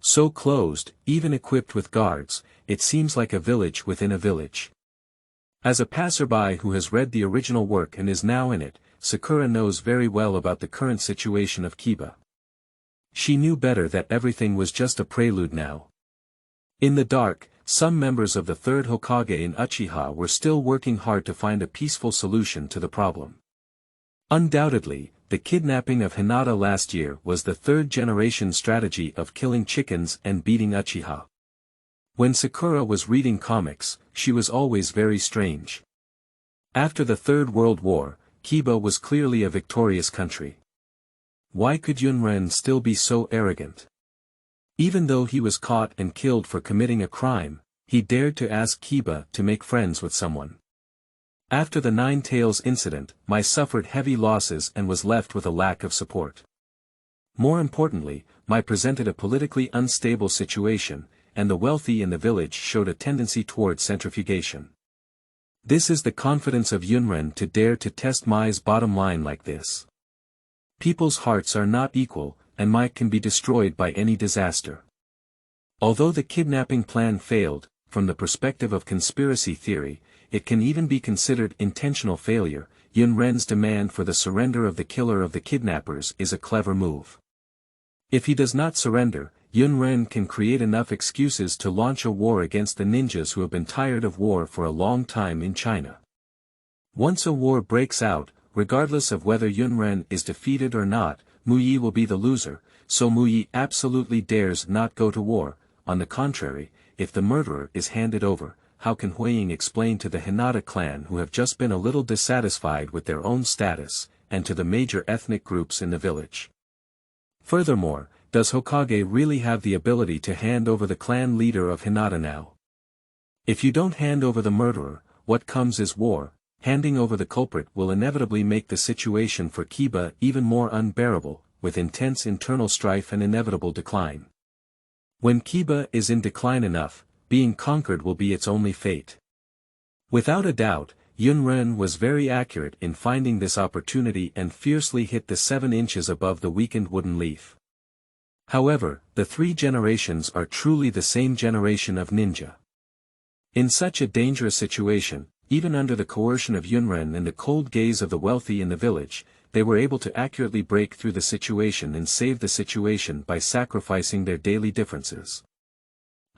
A: So closed, even equipped with guards, it seems like a village within a village. As a passerby who has read the original work and is now in it, Sakura knows very well about the current situation of Kiba. She knew better that everything was just a prelude now. In the dark, some members of the third Hokage and Uchiha were still working hard to find a peaceful solution to the problem. Undoubtedly, the kidnapping of Hinata last year was the third-generation strategy of killing chickens and beating Uchiha. When Sakura was reading comics, she was always very strange. After the Third World War, Kiba was clearly a victorious country. Why could Yunren still be so arrogant? Even though he was caught and killed for committing a crime, he dared to ask Kiba to make friends with someone. After the Nine Tails incident, Mai suffered heavy losses and was left with a lack of support. More importantly, Mai presented a politically unstable situation, and the wealthy in the village showed a tendency toward centrifugation. This is the confidence of Yunren to dare to test Mai's bottom line like this. People's hearts are not equal, and Mai can be destroyed by any disaster. Although the kidnapping plan failed, from the perspective of conspiracy theory, it can even be considered intentional failure. Yunren's demand for the surrender of the killer of the kidnappers is a clever move. If he does not surrender, Yunren can create enough excuses to launch a war against the ninjas who have been tired of war for a long time in China. Once a war breaks out, regardless of whether Yunren is defeated or not, Muyi will be the loser, so Muyi absolutely dares not go to war. On the contrary, if the murderer is handed over, how can Huiying explain to the Hinata clan who have just been a little dissatisfied with their own status, and to the major ethnic groups in the village? Furthermore, does Hokage really have the ability to hand over the clan leader of Hinata now? If you don't hand over the murderer, what comes is war. Handing over the culprit will inevitably make the situation for Kiba even more unbearable, with intense internal strife and inevitable decline. When Kiba is in decline enough, being conquered will be its only fate. Without a doubt, Yunren was very accurate in finding this opportunity and fiercely hit the 7 inches above the weakened wooden leaf. However, the 3 generations are truly the same generation of ninja. In such a dangerous situation, even under the coercion of Yunren and the cold gaze of the wealthy in the village, they were able to accurately break through the situation and save the situation by sacrificing their daily differences.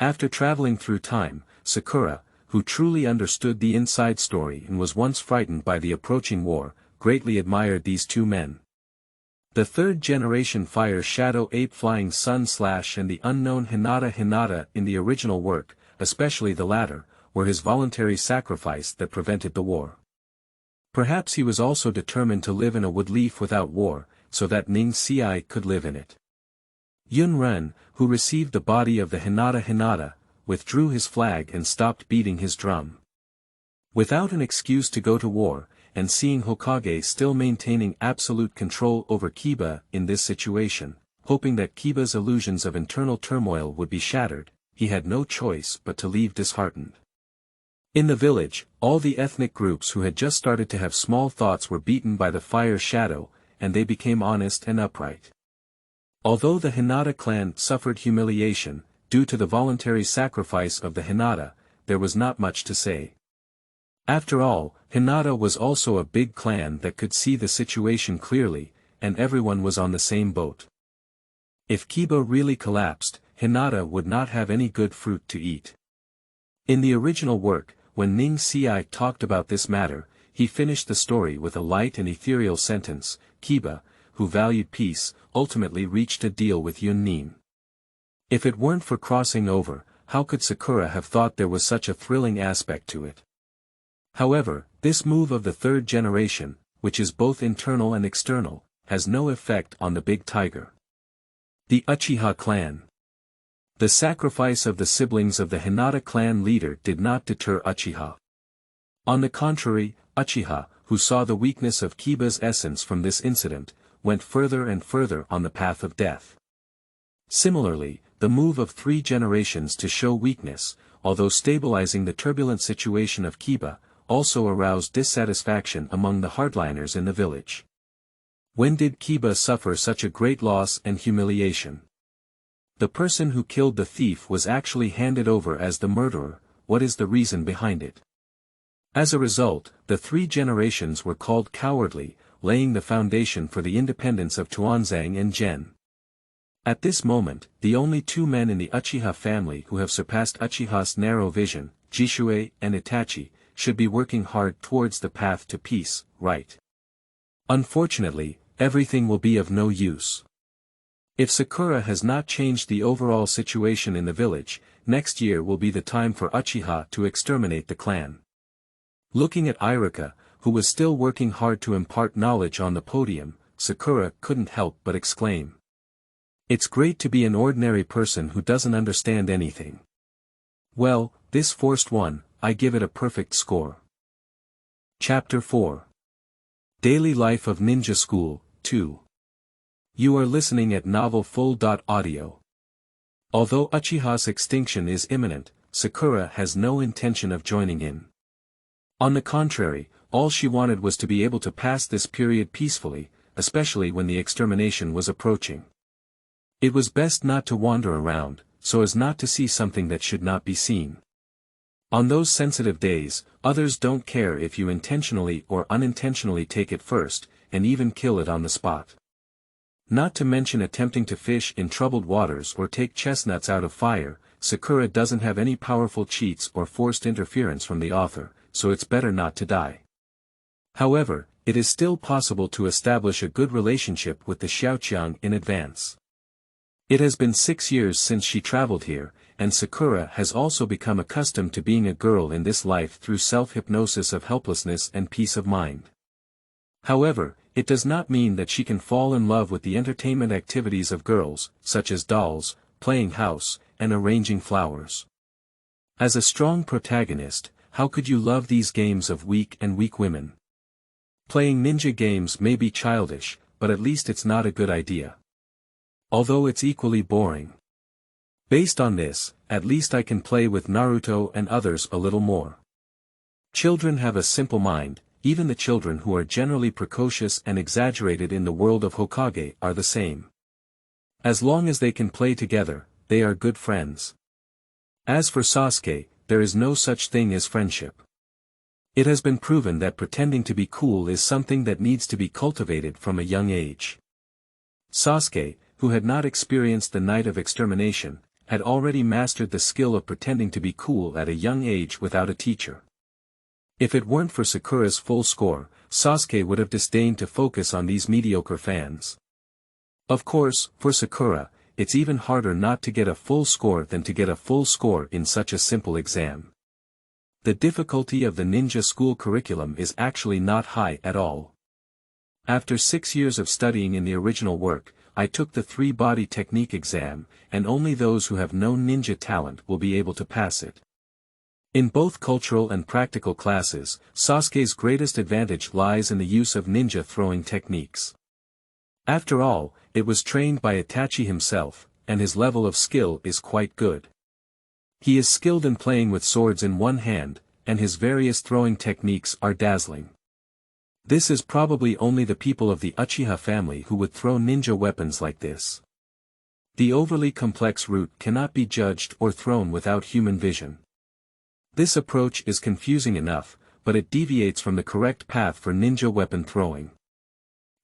A: After traveling through time, Sakura, who truly understood the inside story and was once frightened by the approaching war, greatly admired these 2 men. The 3rd generation Fire Shadow Ape Flying Sun / and the unknown Hinata in the original work, especially the latter, were his voluntary sacrifice that prevented the war. Perhaps he was also determined to live in a wood leaf without war, so that Ning Xiai could live in it. Yunren, who received the body of the Hinata, withdrew his flag and stopped beating his drum. Without an excuse to go to war, and seeing Hokage still maintaining absolute control over Kiba in this situation, hoping that Kiba's illusions of internal turmoil would be shattered, he had no choice but to leave disheartened. In the village, all the ethnic groups who had just started to have small thoughts were beaten by the Fire Shadow, and they became honest and upright. Although the Hinata clan suffered humiliation, due to the voluntary sacrifice of the Hinata, there was not much to say. After all, Hinata was also a big clan that could see the situation clearly, and everyone was on the same boat. If Kiba really collapsed, Hinata would not have any good fruit to eat. In the original work, when Ning Xiai talked about this matter, he finished the story with a light and ethereal sentence: Kiba, who valued peace, ultimately reached a deal with Yun Nin. If it weren't for crossing over, how could Sakura have thought there was such a thrilling aspect to it? However, this move of the 3rd generation, which is both internal and external, has no effect on the big tiger. The Uchiha clan. The sacrifice of the siblings of the Hinata clan leader did not deter Uchiha. On the contrary, Uchiha, who saw the weakness of Kiba's essence from this incident, went further and further on the path of death. Similarly, the move of 3 generations to show weakness, although stabilizing the turbulent situation of Kiba, also aroused dissatisfaction among the hardliners in the village. When did Kiba suffer such a great loss and humiliation? The person who killed the thief was actually handed over as the murderer. What is the reason behind it? As a result, the 3 generations were called cowardly, laying the foundation for the independence of Tuanzang and Gen. At this moment, the only 2 men in the Uchiha family who have surpassed Uchiha's narrow vision, Jishue and Itachi, should be working hard towards the path to peace, right? Unfortunately, everything will be of no use. If Sakura has not changed the overall situation in the village, next year will be the time for Uchiha to exterminate the clan. Looking at Iruka, who was still working hard to impart knowledge on the podium, Sakura couldn't help but exclaim. It's great to be an ordinary person who doesn't understand anything. Well, this first one, I give it a perfect score. Chapter 4. Daily Life of Ninja School, 2. You are listening at Novel Full.audio. Although Uchiha's extinction is imminent, Sakura has no intention of joining in. On the contrary, all she wanted was to be able to pass this period peacefully, especially when the extermination was approaching. It was best not to wander around, so as not to see something that should not be seen. On those sensitive days, others don't care if you intentionally or unintentionally take it first, and even kill it on the spot. Not to mention attempting to fish in troubled waters or take chestnuts out of fire, Sakura doesn't have any powerful cheats or forced interference from the author, so it's better not to die. However, it is still possible to establish a good relationship with the Xiaoqiang in advance. It has been 6 years since she traveled here, and Sakura has also become accustomed to being a girl in this life through self-hypnosis of helplessness and peace of mind. However, it does not mean that she can fall in love with the entertainment activities of girls, such as dolls, playing house, and arranging flowers. As a strong protagonist, how could you love these games of weak women? Playing ninja games may be childish, but at least it's not a good idea. Although it's equally boring. Based on this, at least I can play with Naruto and others a little more. Children have a simple mind, even the children who are generally precocious and exaggerated in the world of Hokage are the same. As long as they can play together, they are good friends. As for Sasuke, there is no such thing as friendship. It has been proven that pretending to be cool is something that needs to be cultivated from a young age. Sasuke, who had not experienced the night of extermination, had already mastered the skill of pretending to be cool at a young age without a teacher. If it weren't for Sakura's full score, Sasuke would have disdained to focus on these mediocre fans. Of course, for Sakura, it's even harder not to get a full score than to get a full score in such a simple exam. The difficulty of the ninja school curriculum is actually not high at all. After 6 years of studying in the original work, I took the 3-body technique exam, and only those who have no ninja talent will be able to pass it. In both cultural and practical classes, Sasuke's greatest advantage lies in the use of ninja throwing techniques. After all, it was trained by Itachi himself, and his level of skill is quite good. He is skilled in playing with swords in one hand, and his various throwing techniques are dazzling. This is probably only the people of the Uchiha family who would throw ninja weapons like this. The overly complex route cannot be judged or thrown without human vision. This approach is confusing enough, but it deviates from the correct path for ninja weapon throwing.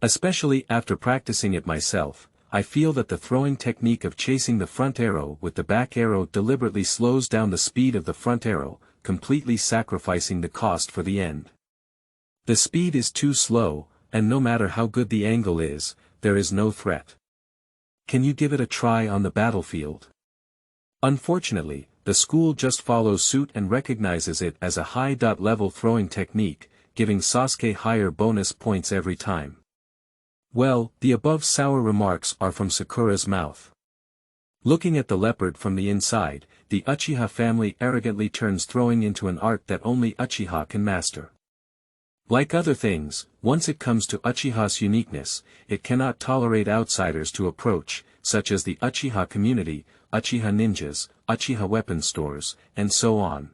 A: Especially after practicing it myself, I feel that the throwing technique of chasing the front arrow with the back arrow deliberately slows down the speed of the front arrow, completely sacrificing the cost for the end. The speed is too slow, and no matter how good the angle is, there is no threat. Can you give it a try on the battlefield? Unfortunately, the school just follows suit and recognizes it as a high-level throwing technique, giving Sasuke higher bonus points every time. Well, the above sour remarks are from Sakura's mouth. Looking at the leopard from the inside, the Uchiha family arrogantly turns throwing into an art that only Uchiha can master. Like other things, once it comes to Uchiha's uniqueness, it cannot tolerate outsiders to approach, such as the Uchiha community, Uchiha ninjas, Uchiha weapon stores, and so on.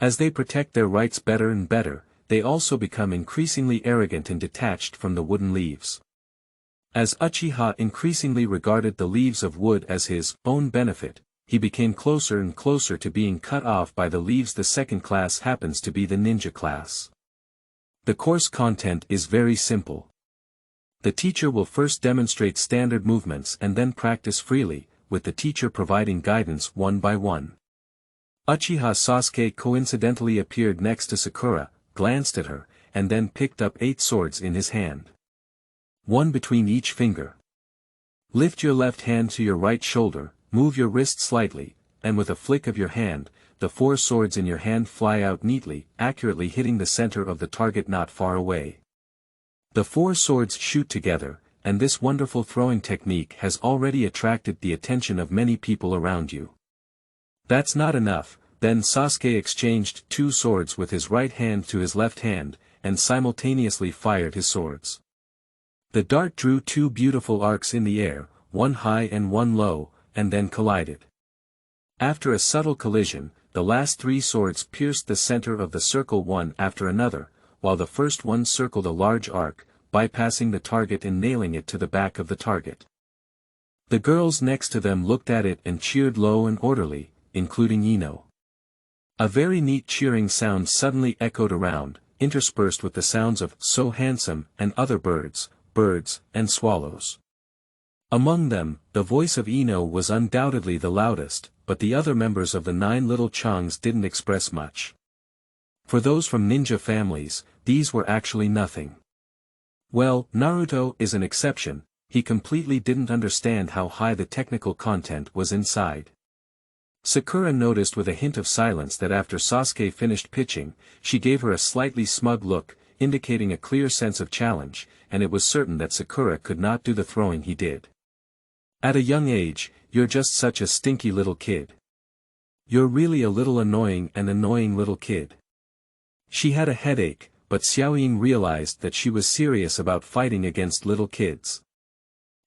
A: As they protect their rights better and better, they also become increasingly arrogant and detached from the wooden leaves. As Uchiha increasingly regarded the leaves of wood as his own benefit, he became closer and closer to being cut off by the leaves. The second class happens to be the ninja class. The course content is very simple. The teacher will first demonstrate standard movements and then practice freely, with the teacher providing guidance one by one. Uchiha Sasuke coincidentally appeared next to Sakura, glanced at her, and then picked up 8 swords in his hand. One between each finger. Lift your left hand to your right shoulder, move your wrist slightly, and with a flick of your hand, the 4 swords in your hand fly out neatly, accurately hitting the center of the target not far away. The 4 swords shoot together, and this wonderful throwing technique has already attracted the attention of many people around you. That's not enough, then Sasuke exchanged 2 swords with his right hand to his left hand, and simultaneously fired his swords. The dart drew 2 beautiful arcs in the air, one high and one low, and then collided. After a subtle collision, the last 3 swords pierced the center of the circle one after another, while the first one circled a large arc, bypassing the target and nailing it to the back of the target. The girls next to them looked at it and cheered low and orderly, including Ino. A very neat cheering sound suddenly echoed around, interspersed with the sounds of "so handsome" and other birds, and swallows. Among them, the voice of Ino was undoubtedly the loudest, but the other members of the 9 little Chongs didn't express much. For those from ninja families, these were actually nothing. Well, Naruto is an exception, he completely didn't understand how high the technical content was inside. Sakura noticed with a hint of silence that after Sasuke finished pitching, she gave her a slightly smug look, indicating a clear sense of challenge, and it was certain that Sakura could not do the throwing he did. At a young age, you're just such a stinky little kid. You're really a little annoying little kid. She had a headache, but Xiaoying realized that she was serious about fighting against little kids.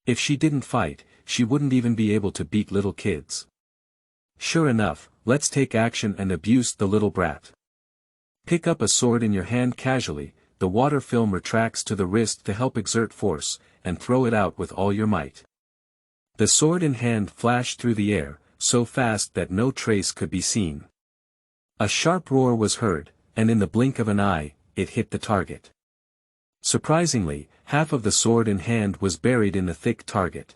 A: If she didn't fight, she wouldn't even be able to beat little kids. Sure enough, let's take action and abuse the little brat. Pick up a sword in your hand casually, the water film retracts to the wrist to help exert force, and throw it out with all your might. The sword in hand flashed through the air, so fast that no trace could be seen. A sharp roar was heard, and in the blink of an eye, it hit the target. Surprisingly, half of the sword in hand was buried in the thick target.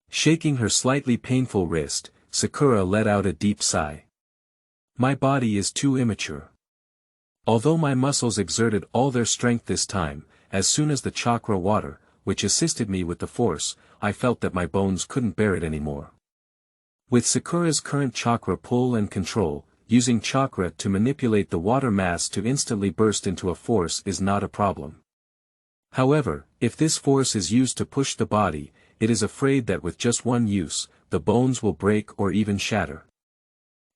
A: Shaking her slightly painful wrist, Sakura let out a deep sigh. My body is too immature. Although my muscles exerted all their strength this time, as soon as the chakra water, which assisted me with the force, I felt that my bones couldn't bear it anymore. With Sakura's current chakra pull and control, using chakra to manipulate the water mass to instantly burst into a force is not a problem. However, if this force is used to push the body, it is afraid that with just one use, the bones will break or even shatter.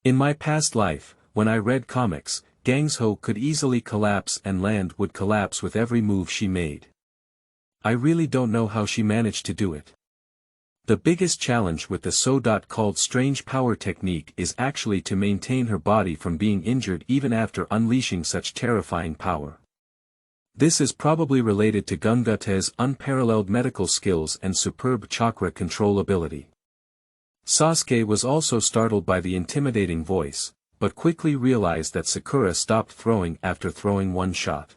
A: In my past life, when I read comics, Gangsho could easily collapse and land would collapse with every move she made. I really don't know how she managed to do it. The biggest challenge with the so-called strange power technique is actually to maintain her body from being injured even after unleashing such terrifying power. This is probably related to Gungute's unparalleled medical skills and superb chakra control ability. Sasuke was also startled by the intimidating voice, but quickly realized that Sakura stopped throwing after throwing one shot.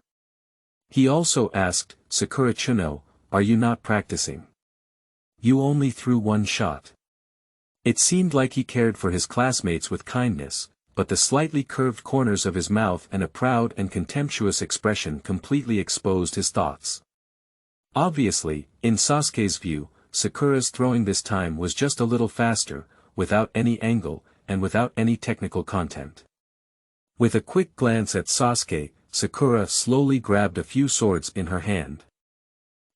A: He also asked, Sakura-Chuno, are you not practicing? You only threw one shot. It seemed like he cared for his classmates with kindness, but the slightly curved corners of his mouth and a proud and contemptuous expression completely exposed his thoughts. Obviously, in Sasuke's view, Sakura's throwing this time was just a little faster, without any angle, and without any technical content. With a quick glance at Sasuke, Sakura slowly grabbed a few swords in her hand.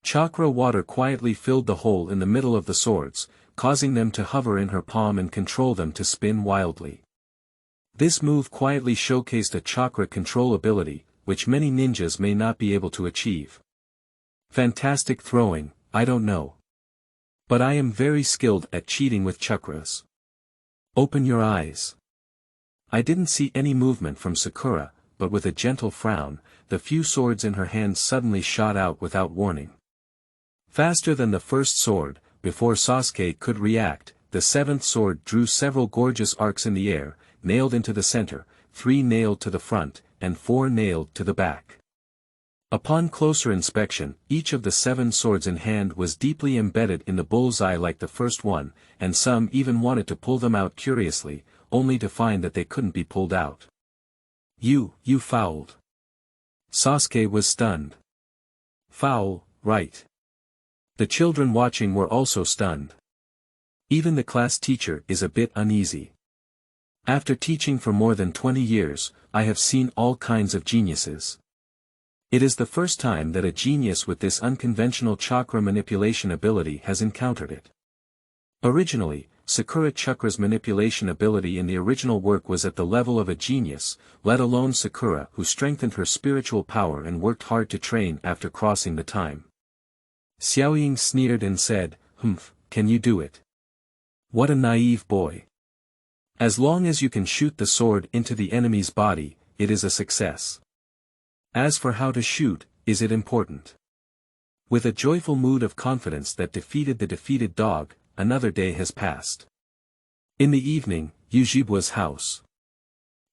A: Chakra water quietly filled the hole in the middle of the swords, causing them to hover in her palm and control them to spin wildly. This move quietly showcased a chakra control ability, which many ninjas may not be able to achieve. Fantastic throwing, I don't know. But I am very skilled at cheating with chakras. Open your eyes. I didn't see any movement from Sakura, but with a gentle frown, the few swords in her hand suddenly shot out without warning. Faster than the first sword, before Sasuke could react, the 7th sword drew several gorgeous arcs in the air, nailed into the center, 3 nailed to the front, and 4 nailed to the back. Upon closer inspection, each of the 7 swords in hand was deeply embedded in the bullseye like the first one, and some even wanted to pull them out curiously, only to find that they couldn't be pulled out. You fouled. Sasuke was stunned. Foul, right. The children watching were also stunned. Even the class teacher is a bit uneasy. After teaching for more than 20 years, I have seen all kinds of geniuses. It is the first time that a genius with this unconventional chakra manipulation ability has encountered it. Originally, Sakura Chakra's manipulation ability in the original work was at the level of a genius, let alone Sakura, who strengthened her spiritual power and worked hard to train after crossing the time. Xiaoying sneered and said, "Humph, can you do it? What a naive boy. As long as you can shoot the sword into the enemy's body, it is a success. As for how to shoot, is it important?" With a joyful mood of confidence that defeated the defeated dog, another day has passed. In the evening, Yuzhibo's house.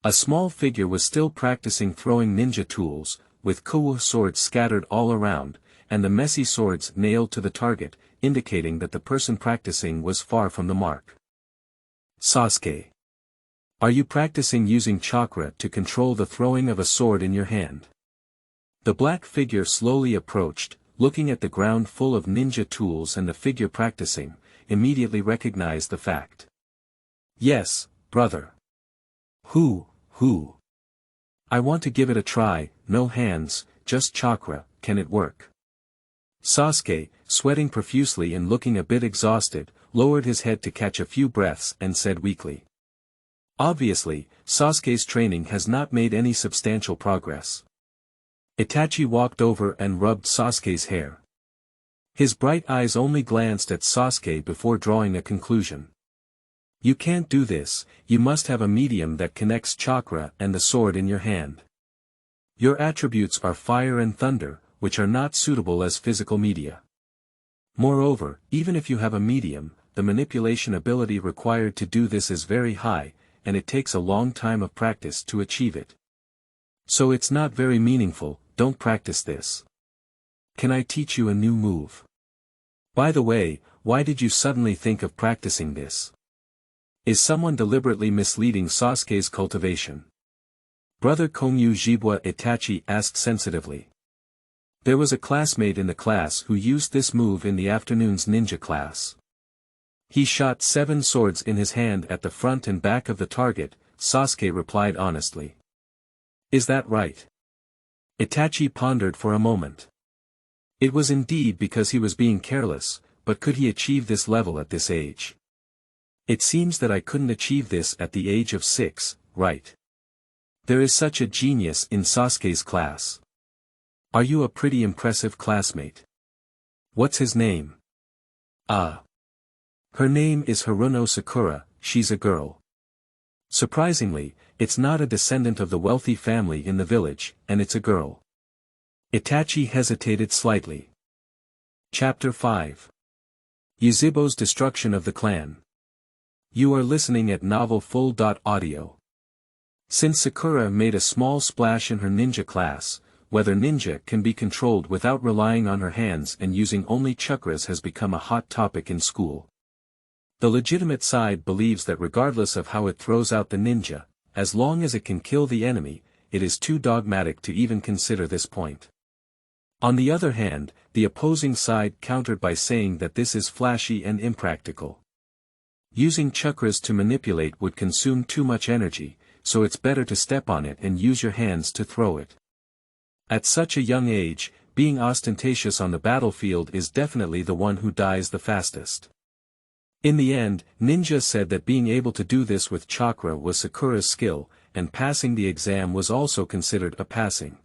A: A small figure was still practicing throwing ninja tools, with Kouwu swords scattered all around, and the messy swords nailed to the target, indicating that the person practicing was far from the mark. "Sasuke. Are you practicing using chakra to control the throwing of a sword in your hand?" The black figure slowly approached, looking at the ground full of ninja tools, and the figure practicing immediately recognized the fact. "Yes, brother. Who? I want to give it a try, no hands, just chakra, can it work?" Sasuke, sweating profusely and looking a bit exhausted, lowered his head to catch a few breaths and said weakly. Obviously, Sasuke's training has not made any substantial progress. Itachi walked over and rubbed Sasuke's hair. His bright eyes only glanced at Sasuke before drawing a conclusion. "You can't do this, you must have a medium that connects chakra and the sword in your hand. Your attributes are fire and thunder, which are not suitable as physical media. Moreover, even if you have a medium, the manipulation ability required to do this is very high, and it takes a long time of practice to achieve it. So it's not very meaningful, don't practice this. Can I teach you a new move? By the way, why did you suddenly think of practicing this? Is someone deliberately misleading Sasuke's cultivation?" Brother Kongyu Jibwa Itachi asked sensitively. There was a classmate in the class who used this move in the afternoon's ninja class. He shot 7 swords in his hand at the front and back of the target, Sasuke replied honestly. "Is that right?" Itachi pondered for a moment. It was indeed because he was being careless, but could he achieve this level at this age? It seems that I couldn't achieve this at the age of 6, right? There is such a genius in Sasuke's class. Are you a pretty impressive classmate? What's his name? Ah. Her name is Haruno Sakura, she's a girl. Surprisingly, it's not a descendant of the wealthy family in the village, and it's a girl. Itachi hesitated slightly. Chapter 5. Yuzhibo's Destruction of the Clan. You are listening at novelfull.audio. Since Sakura made a small splash in her ninja class, whether ninja can be controlled without relying on her hands and using only chakras has become a hot topic in school. The legitimate side believes that regardless of how it throws out the ninja, as long as it can kill the enemy, it is too dogmatic to even consider this point. On the other hand, the opposing side countered by saying that this is flashy and impractical. Using chakras to manipulate would consume too much energy, so it's better to step on it and use your hands to throw it. At such a young age, being ostentatious on the battlefield is definitely the one who dies the fastest. In the end, Ninja said that being able to do this with chakra was Sakura's skill, and passing the exam was also considered a passing.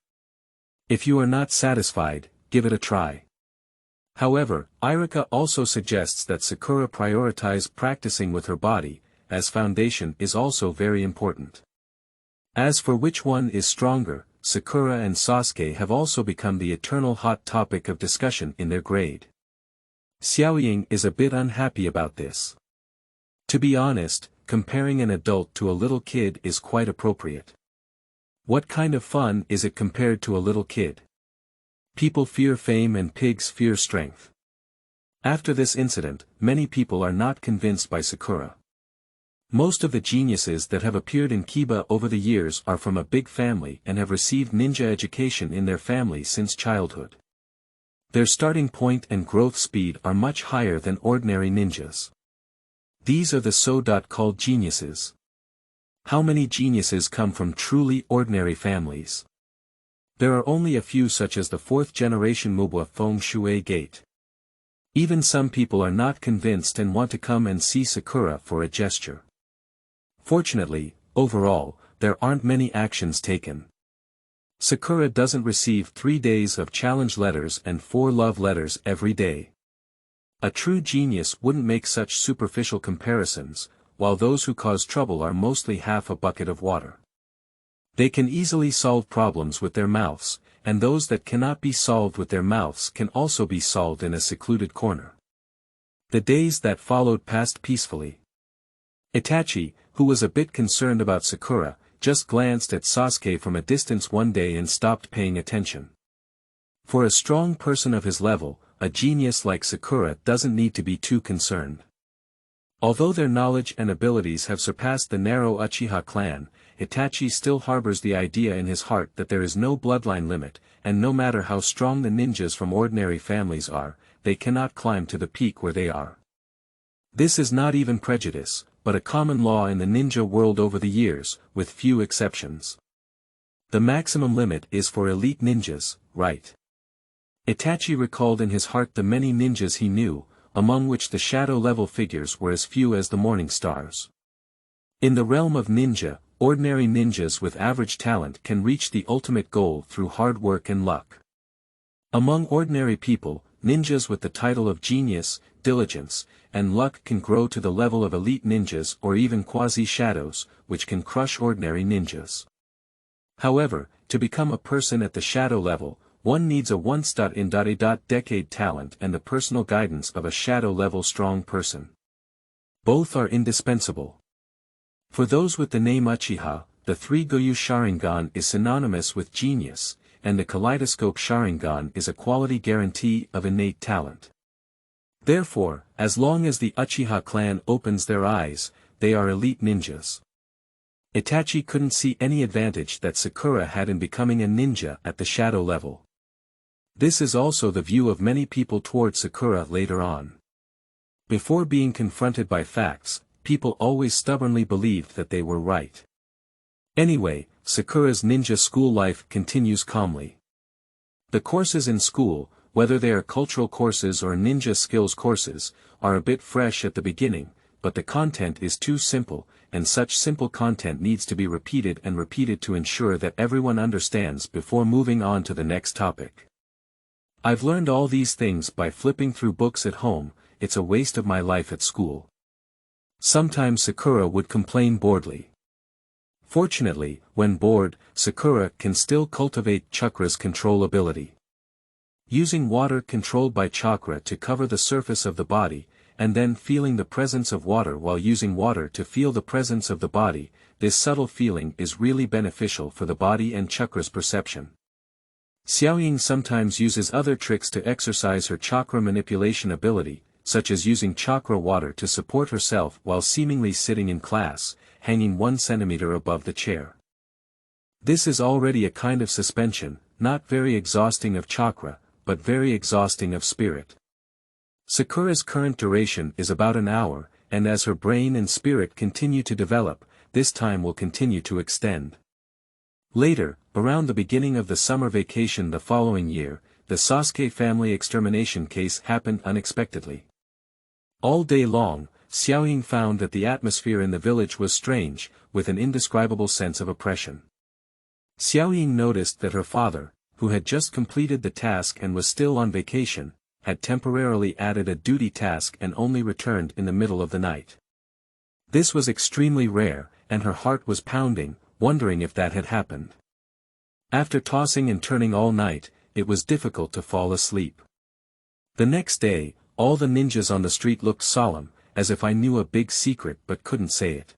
A: If you are not satisfied, give it a try. However, Irika also suggests that Sakura prioritize practicing with her body, as foundation is also very important. As for which one is stronger, Sakura and Sasuke have also become the eternal hot topic of discussion in their grade. Xiaoying is a bit unhappy about this. To be honest, comparing an adult to a little kid is quite appropriate. What kind of fun is it compared to a little kid? People fear fame and pigs fear strength. After this incident, many people are not convinced by Sakura. Most of the geniuses that have appeared in Kiba over the years are from a big family and have received ninja education in their family since childhood. Their starting point and growth speed are much higher than ordinary ninjas. These are the so-called geniuses. How many geniuses come from truly ordinary families? There are only a few, such as the fourth-generation Mubwa Feng Shui Gate. Even some people are not convinced and want to come and see Sakura for a gesture. Fortunately, overall, there aren't many actions taken. Sakura doesn't receive 3 days of challenge letters and 4 love letters every day. A true genius wouldn't make such superficial comparisons, while those who cause trouble are mostly half a bucket of water. They can easily solve problems with their mouths, and those that cannot be solved with their mouths can also be solved in a secluded corner. The days that followed passed peacefully. Itachi, who was a bit concerned about Sakura, just glanced at Sasuke from a distance one day and stopped paying attention. For a strong person of his level, a genius like Sakura doesn't need to be too concerned. Although their knowledge and abilities have surpassed the narrow Uchiha clan, Itachi still harbors the idea in his heart that there is no bloodline limit, and no matter how strong the ninjas from ordinary families are, they cannot climb to the peak where they are. This is not even prejudice, but a common law in the ninja world over the years, with few exceptions. The maximum limit is for elite ninjas, right? Itachi recalled in his heart the many ninjas he knew, among which the shadow-level figures were as few as the morning stars. In the realm of ninja, ordinary ninjas with average talent can reach the ultimate goal through hard work and luck. Among ordinary people, ninjas with the title of genius, diligence, and luck can grow to the level of elite ninjas or even quasi-shadows, which can crush ordinary ninjas. However, to become a person at the shadow level, one needs a decade talent and the personal guidance of a shadow-level strong person. Both are indispensable. For those with the name Uchiha, the 3-Goyu Sharingan is synonymous with genius, and the Kaleidoscope Sharingan is a quality guarantee of innate talent. Therefore, as long as the Uchiha clan opens their eyes, they are elite ninjas. Itachi couldn't see any advantage that Sakura had in becoming a ninja at the shadow level. This is also the view of many people toward Sakura later on. Before being confronted by facts, people always stubbornly believed that they were right. Anyway, Sakura's ninja school life continues calmly. The courses in school, whether they are cultural courses or ninja skills courses, are a bit fresh at the beginning, but the content is too simple, and such simple content needs to be repeated and repeated to ensure that everyone understands before moving on to the next topic. I've learned all these things by flipping through books at home, it's a waste of my life at school. Sometimes Sakura would complain boredly. Fortunately, when bored, Sakura can still cultivate chakra's control ability. Using water controlled by chakra to cover the surface of the body, and then feeling the presence of water while using water to feel the presence of the body, this subtle feeling is really beneficial for the body and chakra's perception. Xiaoying sometimes uses other tricks to exercise her chakra manipulation ability, such as using chakra water to support herself while seemingly sitting in class, hanging 1 centimeter above the chair. This is already a kind of suspension, not very exhausting of chakra, but very exhausting of spirit. Sakura's current duration is about an hour, and as her brain and spirit continue to develop, this time will continue to extend. Later, around the beginning of the summer vacation the following year, the Sasuke family extermination case happened unexpectedly. All day long, Xiaoying found that the atmosphere in the village was strange, with an indescribable sense of oppression. Xiaoying noticed that her father, who had just completed the task and was still on vacation, had temporarily added a duty task and only returned in the middle of the night. This was extremely rare, and her heart was pounding, wondering if that had happened. After tossing and turning all night, it was difficult to fall asleep. The next day, all the ninjas on the street looked solemn, as if I knew a big secret but couldn't say it.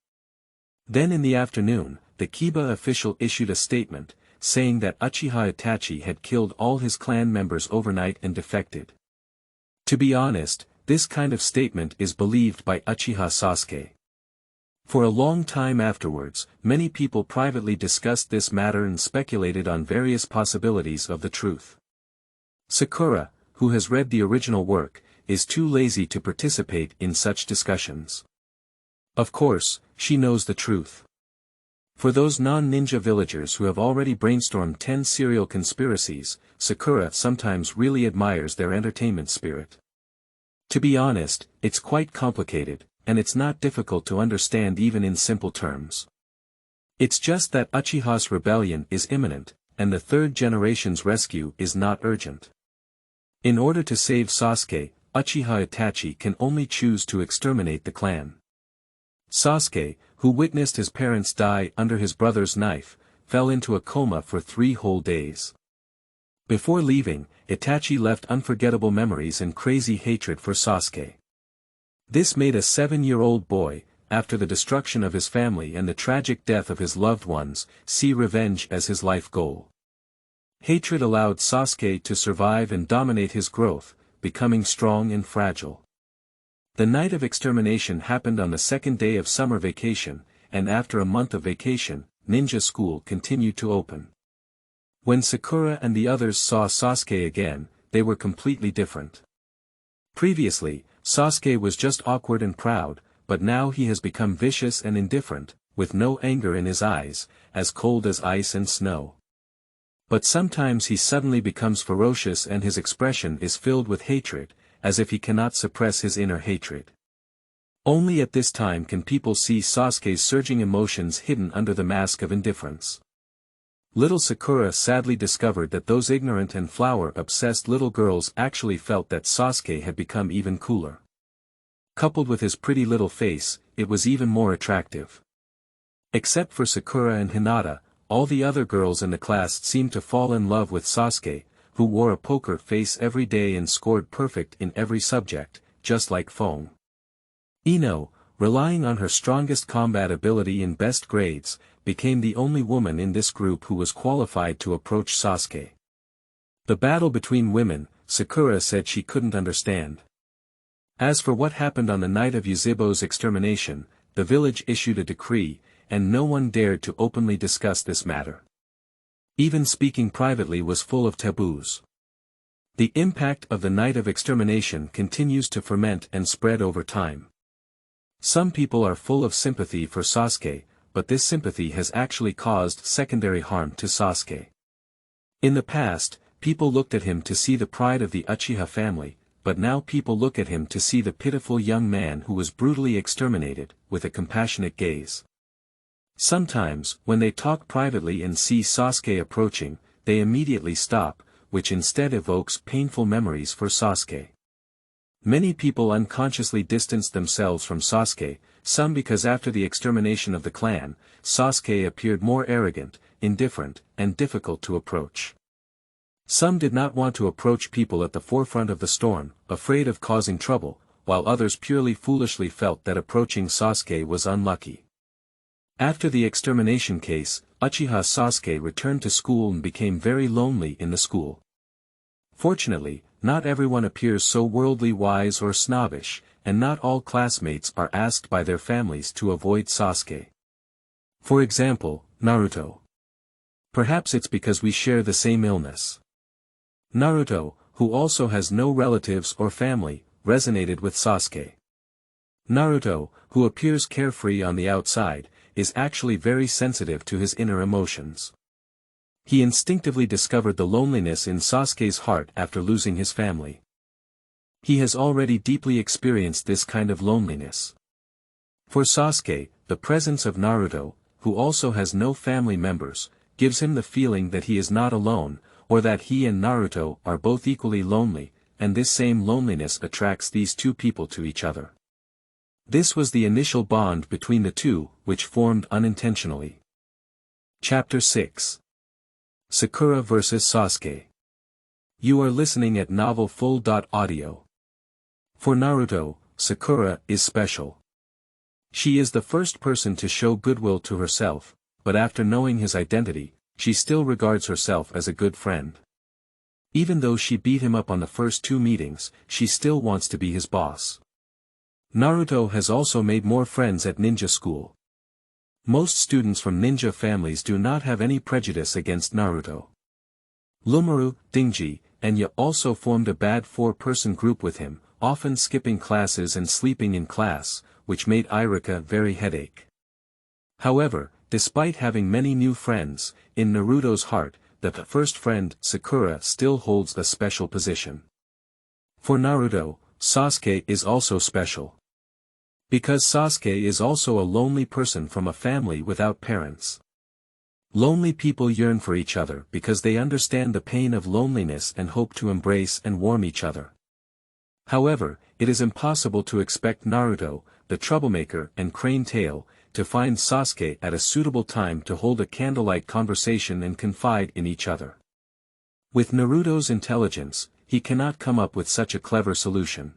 A: Then in the afternoon, the Kiba official issued a statement, saying that Uchiha Itachi had killed all his clan members overnight and defected. To be honest, this kind of statement is believed by Uchiha Sasuke. For a long time afterwards, many people privately discussed this matter and speculated on various possibilities of the truth. Sakura, who has read the original work, is too lazy to participate in such discussions. Of course, she knows the truth. For those non-ninja villagers who have already brainstormed 10 serial conspiracies, Sakura sometimes really admires their entertainment spirit. To be honest, it's quite complicated, and it's not difficult to understand even in simple terms. It's just that Uchiha's rebellion is imminent, and the third generation's rescue is not urgent. In order to save Sasuke, Uchiha Itachi can only choose to exterminate the clan. Sasuke, who witnessed his parents die under his brother's knife, fell into a coma for 3 whole days. Before leaving, Itachi left unforgettable memories and crazy hatred for Sasuke. This made a 7-year-old boy, after the destruction of his family and the tragic death of his loved ones, see revenge as his life goal. Hatred allowed Sasuke to survive and dominate his growth, becoming strong and fragile. The night of extermination happened on the 2nd day of summer vacation, and after a month of vacation, ninja school continued to open. When Sakura and the others saw Sasuke again, they were completely different. Previously, Sasuke was just awkward and proud, but now he has become vicious and indifferent, with no anger in his eyes, as cold as ice and snow. But sometimes he suddenly becomes ferocious and his expression is filled with hatred, as if he cannot suppress his inner hatred. Only at this time can people see Sasuke's surging emotions hidden under the mask of indifference. Little Sakura sadly discovered that those ignorant and flower-obsessed little girls actually felt that Sasuke had become even cooler. Coupled with his pretty little face, it was even more attractive. Except for Sakura and Hinata, all the other girls in the class seemed to fall in love with Sasuke, who wore a poker face every day and scored perfect in every subject, just like Fong. Ino, relying on her strongest combat ability in best grades, became the only woman in this group who was qualified to approach Sasuke. The battle between women, Sakura said she couldn't understand. As for what happened on the night of Yuzhibo's extermination, the village issued a decree, and no one dared to openly discuss this matter. Even speaking privately was full of taboos. The impact of the night of extermination continues to ferment and spread over time. Some people are full of sympathy for Sasuke, but this sympathy has actually caused secondary harm to Sasuke. In the past, people looked at him to see the pride of the Uchiha family, but now people look at him to see the pitiful young man who was brutally exterminated, with a compassionate gaze. Sometimes, when they talk privately and see Sasuke approaching, they immediately stop, which instead evokes painful memories for Sasuke. Many people unconsciously distance themselves from Sasuke, some because after the extermination of the clan, Sasuke appeared more arrogant, indifferent, and difficult to approach. Some did not want to approach people at the forefront of the storm, afraid of causing trouble, while others purely foolishly felt that approaching Sasuke was unlucky. After the extermination case, Uchiha Sasuke returned to school and became very lonely in the school. Fortunately, not everyone appears so worldly wise or snobbish, and not all classmates are asked by their families to avoid Sasuke. For example, Naruto. Perhaps it's because we share the same illness. Naruto, who also has no relatives or family, resonated with Sasuke. Naruto, who appears carefree on the outside, is actually very sensitive to his inner emotions. He instinctively discovered the loneliness in Sasuke's heart after losing his family. He has already deeply experienced this kind of loneliness. For Sasuke, the presence of Naruto, who also has no family members, gives him the feeling that he is not alone, or that he and Naruto are both equally lonely, and this same loneliness attracts these two people to each other. This was the initial bond between the two, which formed unintentionally. Chapter 6. Sakura vs. Sasuke. You are listening at novelfull.audio. For Naruto, Sakura is special. She is the first person to show goodwill to herself, but after knowing his identity, she still regards herself as a good friend. Even though she beat him up on the first 2 meetings, she still wants to be his boss. Naruto has also made more friends at ninja school. Most students from ninja families do not have any prejudice against Naruto. Lumaru, Dingji, and Ya also formed a bad 4-person group with him, often skipping classes and sleeping in class, which made Irika very headache. However, Despite having many new friends, in Naruto's heart, the first friend, Sakura, still holds a special position. For Naruto, Sasuke is also special. Because Sasuke is also a lonely person from a family without parents. Lonely people yearn for each other because they understand the pain of loneliness and hope to embrace and warm each other. However, it is impossible to expect Naruto, the troublemaker and crane tail, to find Sasuke at a suitable time to hold a candlelight conversation and confide in each other. With Naruto's intelligence, he cannot come up with such a clever solution.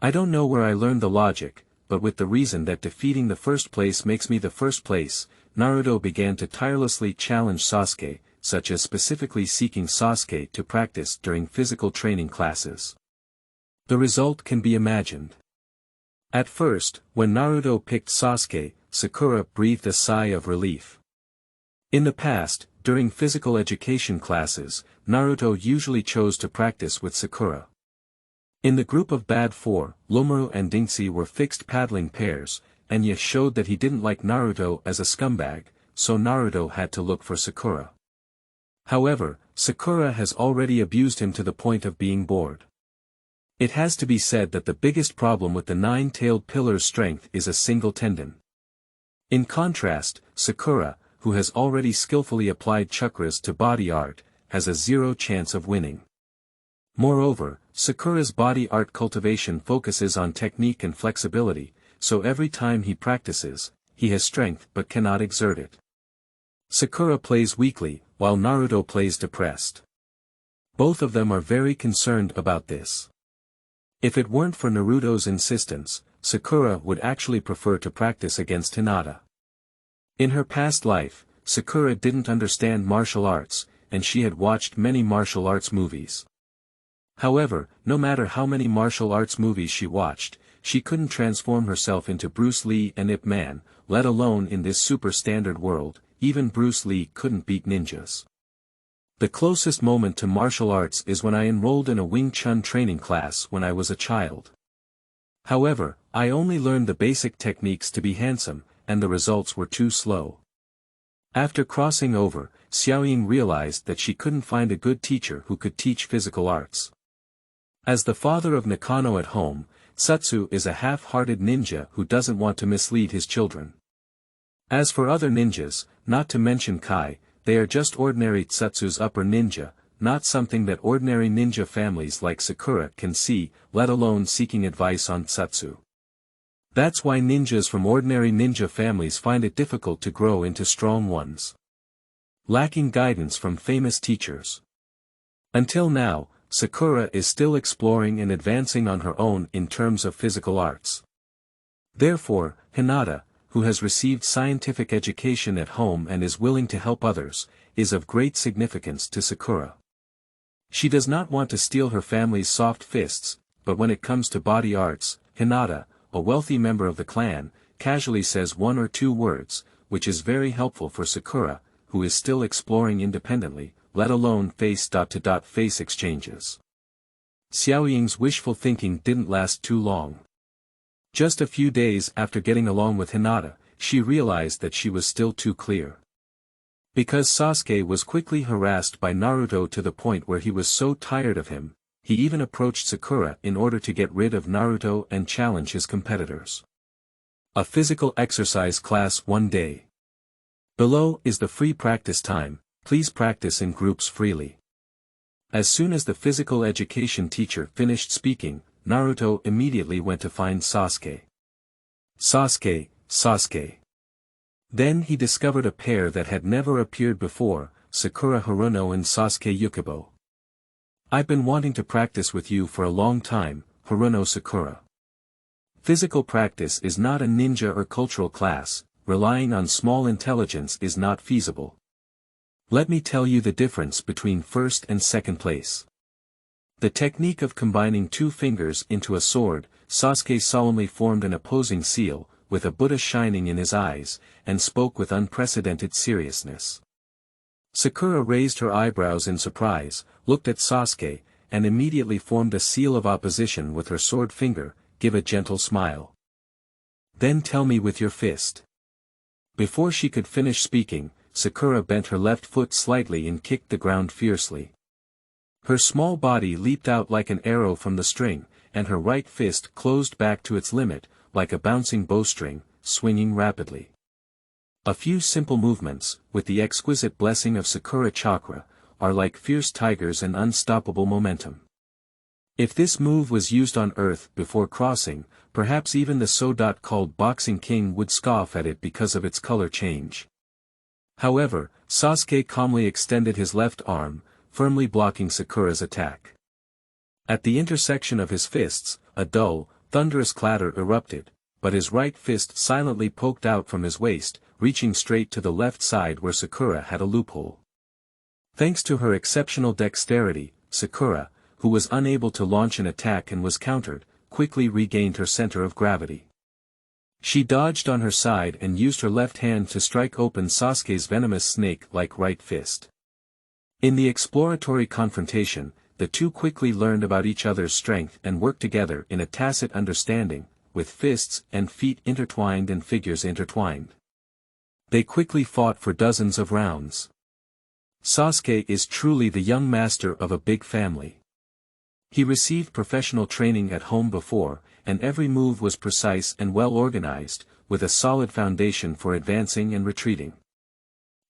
A: I don't know where I learned the logic, but with the reason that defeating the first place makes me the first place, Naruto began to tirelessly challenge Sasuke, such as specifically seeking Sasuke to practice during physical training classes. The result can be imagined. At first, when Naruto picked Sasuke, Sakura breathed a sigh of relief. In the past, during physical education classes, Naruto usually chose to practice with Sakura. In the group of Bad Four, Lomaru and Dinxi were fixed paddling pairs, and Anya showed that he didn't like Naruto as a scumbag, so Naruto had to look for Sakura. However, Sakura has already abused him to the point of being bored. It has to be said that the biggest problem with the nine-tailed pillar's strength is a single tendon. In contrast, Sakura, who has already skillfully applied chakras to body art, has a zero chance of winning. Moreover, Sakura's body art cultivation focuses on technique and flexibility, so every time he practices, he has strength but cannot exert it. Sakura plays weakly, while Naruto plays depressed. Both of them are very concerned about this. If it weren't for Naruto's insistence, Sakura would actually prefer to practice against Hinata. In her past life, Sakura didn't understand martial arts, and she had watched many martial arts movies. However, no matter how many martial arts movies she watched, she couldn't transform herself into Bruce Lee and Ip Man, let alone in this super standard world, even Bruce Lee couldn't beat ninjas. The closest moment to martial arts is when I enrolled in a Wing Chun training class when I was a child. However, I only learned the basic techniques to be handsome, and the results were too slow. After crossing over, Xiaoying realized that she couldn't find a good teacher who could teach physical arts. As the father of Nakano at home, Satsu is a half-hearted ninja who doesn't want to mislead his children. As for other ninjas, not to mention Kai, they are just ordinary Satsu's upper ninja, not something that ordinary ninja families like Sakura can see, let alone seeking advice on Satsu. That's why ninjas from ordinary ninja families find it difficult to grow into strong ones. Lacking guidance from famous teachers. Until now, Sakura is still exploring and advancing on her own in terms of physical arts. Therefore, Hinata, who has received scientific education at home and is willing to help others, is of great significance to Sakura. She does not want to steal her family's soft fists, but when it comes to body arts, Hinata, a wealthy member of the clan, casually says one or two words, which is very helpful for Sakura, who is still exploring independently, let alone face-to-face exchanges. Xiaoying's wishful thinking didn't last too long. Just a few days after getting along with Hinata, she realized that she was still too clear. Because Sasuke was quickly harassed by Naruto to the point where he was so tired of him, he even approached Sakura in order to get rid of Naruto and challenge his competitors. A physical exercise class one day. Below is the free practice time, please practice in groups freely. As soon as the physical education teacher finished speaking, Naruto immediately went to find Sasuke. Sasuke, Sasuke. Then he discovered a pair that had never appeared before, Sakura Haruno and Sasuke Yuzhibo. I've been wanting to practice with you for a long time, Haruno Sakura. Physical practice is not a ninja or cultural class, relying on small intelligence is not feasible. Let me tell you the difference between first and second place. The technique of combining two fingers into a sword, Sasuke solemnly formed an opposing seal, with a Buddha shining in his eyes, and spoke with unprecedented seriousness. Sakura raised her eyebrows in surprise, looked at Sasuke, and immediately formed a seal of opposition with her sword finger, give a gentle smile. Then tell me with your fist. Before she could finish speaking, Sakura bent her left foot slightly and kicked the ground fiercely. Her small body leaped out like an arrow from the string, and her right fist closed back to its limit, like a bouncing bowstring, swinging rapidly. A few simple movements, with the exquisite blessing of Sakura chakra, are like fierce tigers and unstoppable momentum. If this move was used on Earth before crossing, perhaps even the so-called Boxing King would scoff at it because of its color change. However, Sasuke calmly extended his left arm, firmly blocking Sakura's attack. At the intersection of his fists, a dull, thunderous clatter erupted, but his right fist silently poked out from his waist, reaching straight to the left side where Sakura had a loophole. Thanks to her exceptional dexterity, Sakura, who was unable to launch an attack and was countered, quickly regained her center of gravity. She dodged on her side and used her left hand to strike open Sasuke's venomous snake-like right fist. In the exploratory confrontation, the two quickly learned about each other's strength and worked together in a tacit understanding, with fists and feet intertwined and figures intertwined. They quickly fought for dozens of rounds. Sasuke is truly the young master of a big family. He received professional training at home before, and every move was precise and well organized, with a solid foundation for advancing and retreating.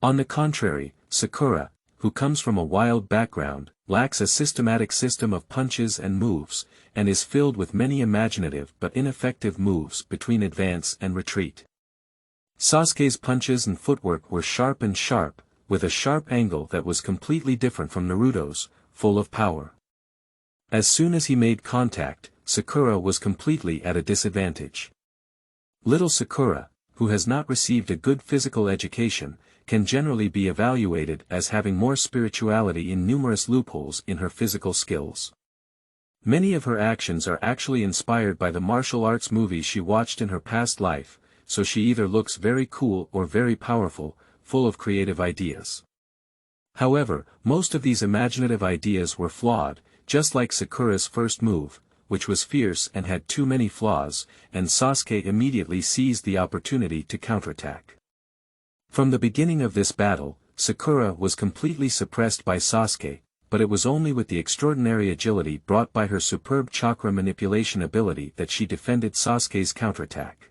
A: On the contrary, Sakura, who comes from a wild background, lacks a systematic system of punches and moves, and is filled with many imaginative but ineffective moves between advance and retreat. Sasuke's punches and footwork were sharp, with a sharp angle that was completely different from Naruto's, full of power. As soon as he made contact, Sakura was completely at a disadvantage. Little Sakura, who has not received a good physical education, can generally be evaluated as having more spirituality in numerous loopholes in her physical skills. Many of her actions are actually inspired by the martial arts movies she watched in her past life, so she either looks very cool or very powerful, full of creative ideas. However, most of these imaginative ideas were flawed, just like Sakura's first move, which was fierce and had too many flaws, and Sasuke immediately seized the opportunity to counterattack. From the beginning of this battle, Sakura was completely suppressed by Sasuke, but it was only with the extraordinary agility brought by her superb chakra manipulation ability that she defended Sasuke's counterattack.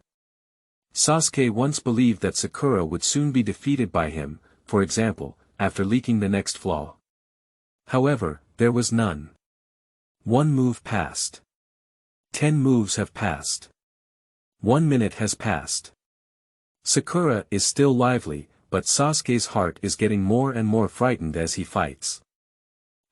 A: Sasuke once believed that Sakura would soon be defeated by him, for example, after leaking the next flaw. However, there was none. 1 move passed. 10 moves have passed. 1 minute has passed. Sakura is still lively, but Sasuke's heart is getting more and more frightened as he fights.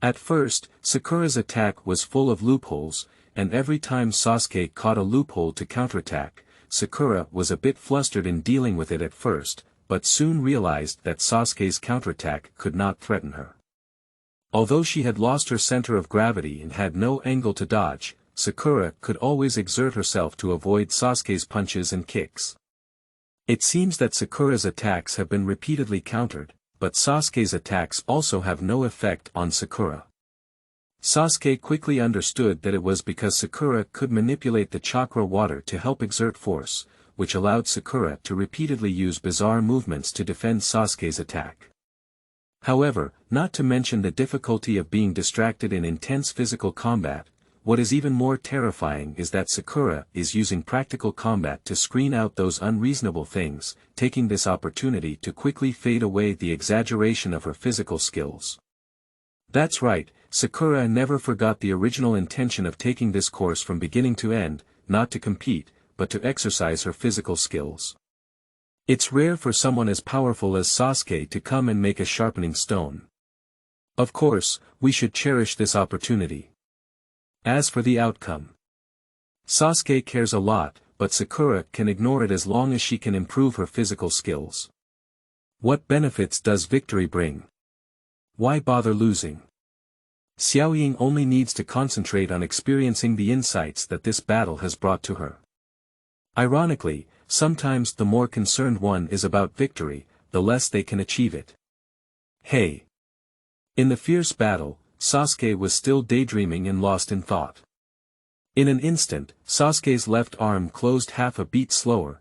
A: At first, Sakura's attack was full of loopholes, and every time Sasuke caught a loophole to counterattack, Sakura was a bit flustered in dealing with it at first, but soon realized that Sasuke's counterattack could not threaten her. Although she had lost her center of gravity and had no angle to dodge, Sakura could always exert herself to avoid Sasuke's punches and kicks. It seems that Sakura's attacks have been repeatedly countered, but Sasuke's attacks also have no effect on Sakura. Sasuke quickly understood that it was because Sakura could manipulate the chakra water to help exert force, which allowed Sakura to repeatedly use bizarre movements to defend Sasuke's attack. However, not to mention the difficulty of being distracted in intense physical combat, what is even more terrifying is that Sakura is using practical combat to screen out those unreasonable things, taking this opportunity to quickly fade away the exaggeration of her physical skills. That's right, Sakura never forgot the original intention of taking this course from beginning to end, not to compete, but to exercise her physical skills. It's rare for someone as powerful as Sasuke to come and make a sharpening stone. Of course, we should cherish this opportunity. As for the outcome, Sasuke cares a lot, but Sakura can ignore it as long as she can improve her physical skills. What benefits does victory bring? Why bother losing? Xiaoying only needs to concentrate on experiencing the insights that this battle has brought to her. Ironically, sometimes the more concerned one is about victory, the less they can achieve it. Hey! In the fierce battle, Sasuke was still daydreaming and lost in thought. In an instant, Sasuke's left arm closed half a beat slower,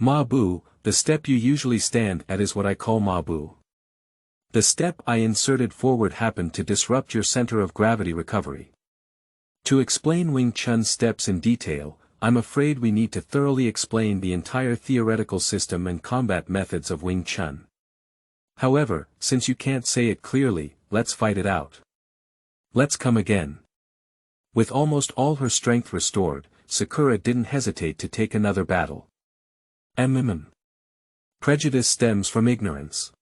A: Mabu, the step you usually stand at is what I call Mabu. The step I inserted forward happened to disrupt your center of gravity recovery. To explain Wing Chun steps in detail, I'm afraid we need to thoroughly explain the entire theoretical system and combat methods of Wing Chun. However, since you can't say it clearly, let's fight it out. Let's come again. With almost all her strength restored, Sakura didn't hesitate to take another battle. Prejudice stems from ignorance.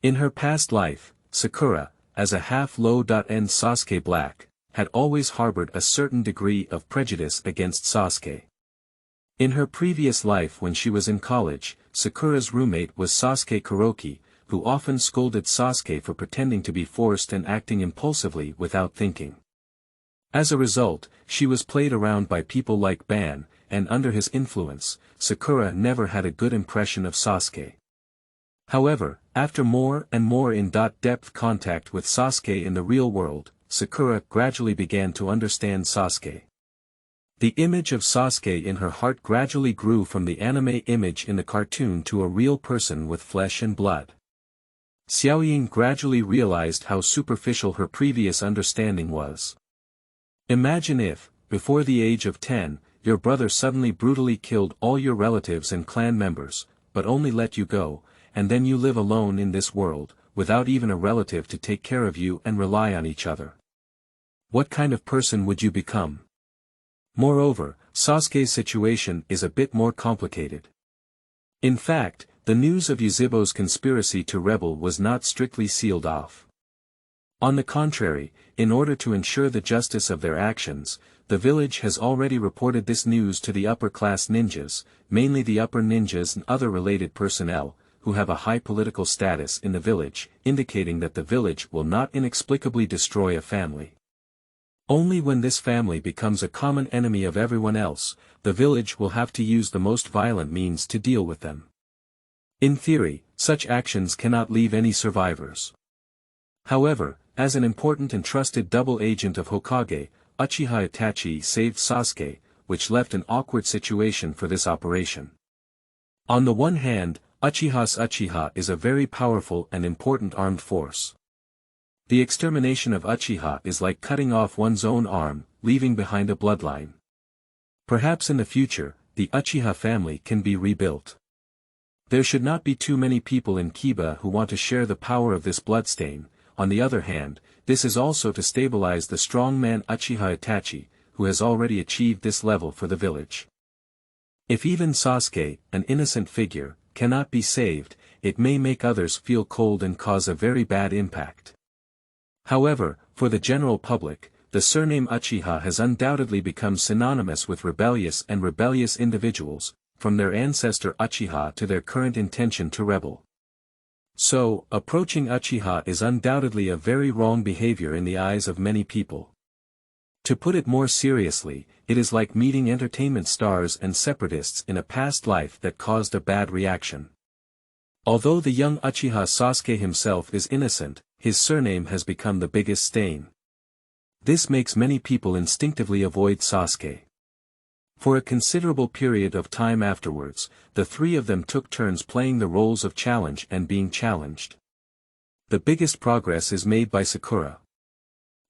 A: In her past life, Sakura, as a half-low-end Sasuke Black, had always harbored a certain degree of prejudice against Sasuke. In her previous life when she was in college, Sakura's roommate was Sasuke Kuroki, who often scolded Sasuke for pretending to be forced and acting impulsively without thinking. As a result, she was played around by people like Ban, and under his influence, Sakura never had a good impression of Sasuke. However, after more and more in-depth contact with Sasuke in the real world, Sakura gradually began to understand Sasuke. The image of Sasuke in her heart gradually grew from the anime image in the cartoon to a real person with flesh and blood. Xiaoying gradually realized how superficial her previous understanding was. Imagine if, before the age of 10, your brother suddenly brutally killed all your relatives and clan members, but only let you go, and then you live alone in this world, without even a relative to take care of you and rely on each other. What kind of person would you become? Moreover, Sasuke's situation is a bit more complicated. In fact, the news of Yuzhibo's conspiracy to rebel was not strictly sealed off. On the contrary, in order to ensure the justice of their actions, the village has already reported this news to the upper-class ninjas, mainly the upper ninjas and other related personnel, who have a high political status in the village, indicating that the village will not inexplicably destroy a family. Only when this family becomes a common enemy of everyone else, the village will have to use the most violent means to deal with them. In theory, such actions cannot leave any survivors. However, as an important and trusted double agent of Hokage, Uchiha Itachi saved Sasuke, which left an awkward situation for this operation. On the one hand, Uchiha's Uchiha is a very powerful and important armed force. The extermination of Uchiha is like cutting off one's own arm, leaving behind a bloodline. Perhaps in the future, the Uchiha family can be rebuilt. There should not be too many people in Kiba who want to share the power of this bloodstain. On the other hand, this is also to stabilize the strongman Uchiha Itachi, who has already achieved this level for the village. If even Sasuke, an innocent figure, cannot be saved, it may make others feel cold and cause a very bad impact. However, for the general public, the surname Uchiha has undoubtedly become synonymous with rebellious individuals, from their ancestor Uchiha to their current intention to rebel. So, approaching Uchiha is undoubtedly a very wrong behavior in the eyes of many people. To put it more seriously, it is like meeting entertainment stars and separatists in a past life that caused a bad reaction. Although the young Uchiha Sasuke himself is innocent, his surname has become the biggest stain. This makes many people instinctively avoid Sasuke. For a considerable period of time afterwards, the three of them took turns playing the roles of challenge and being challenged. The biggest progress is made by Sakura.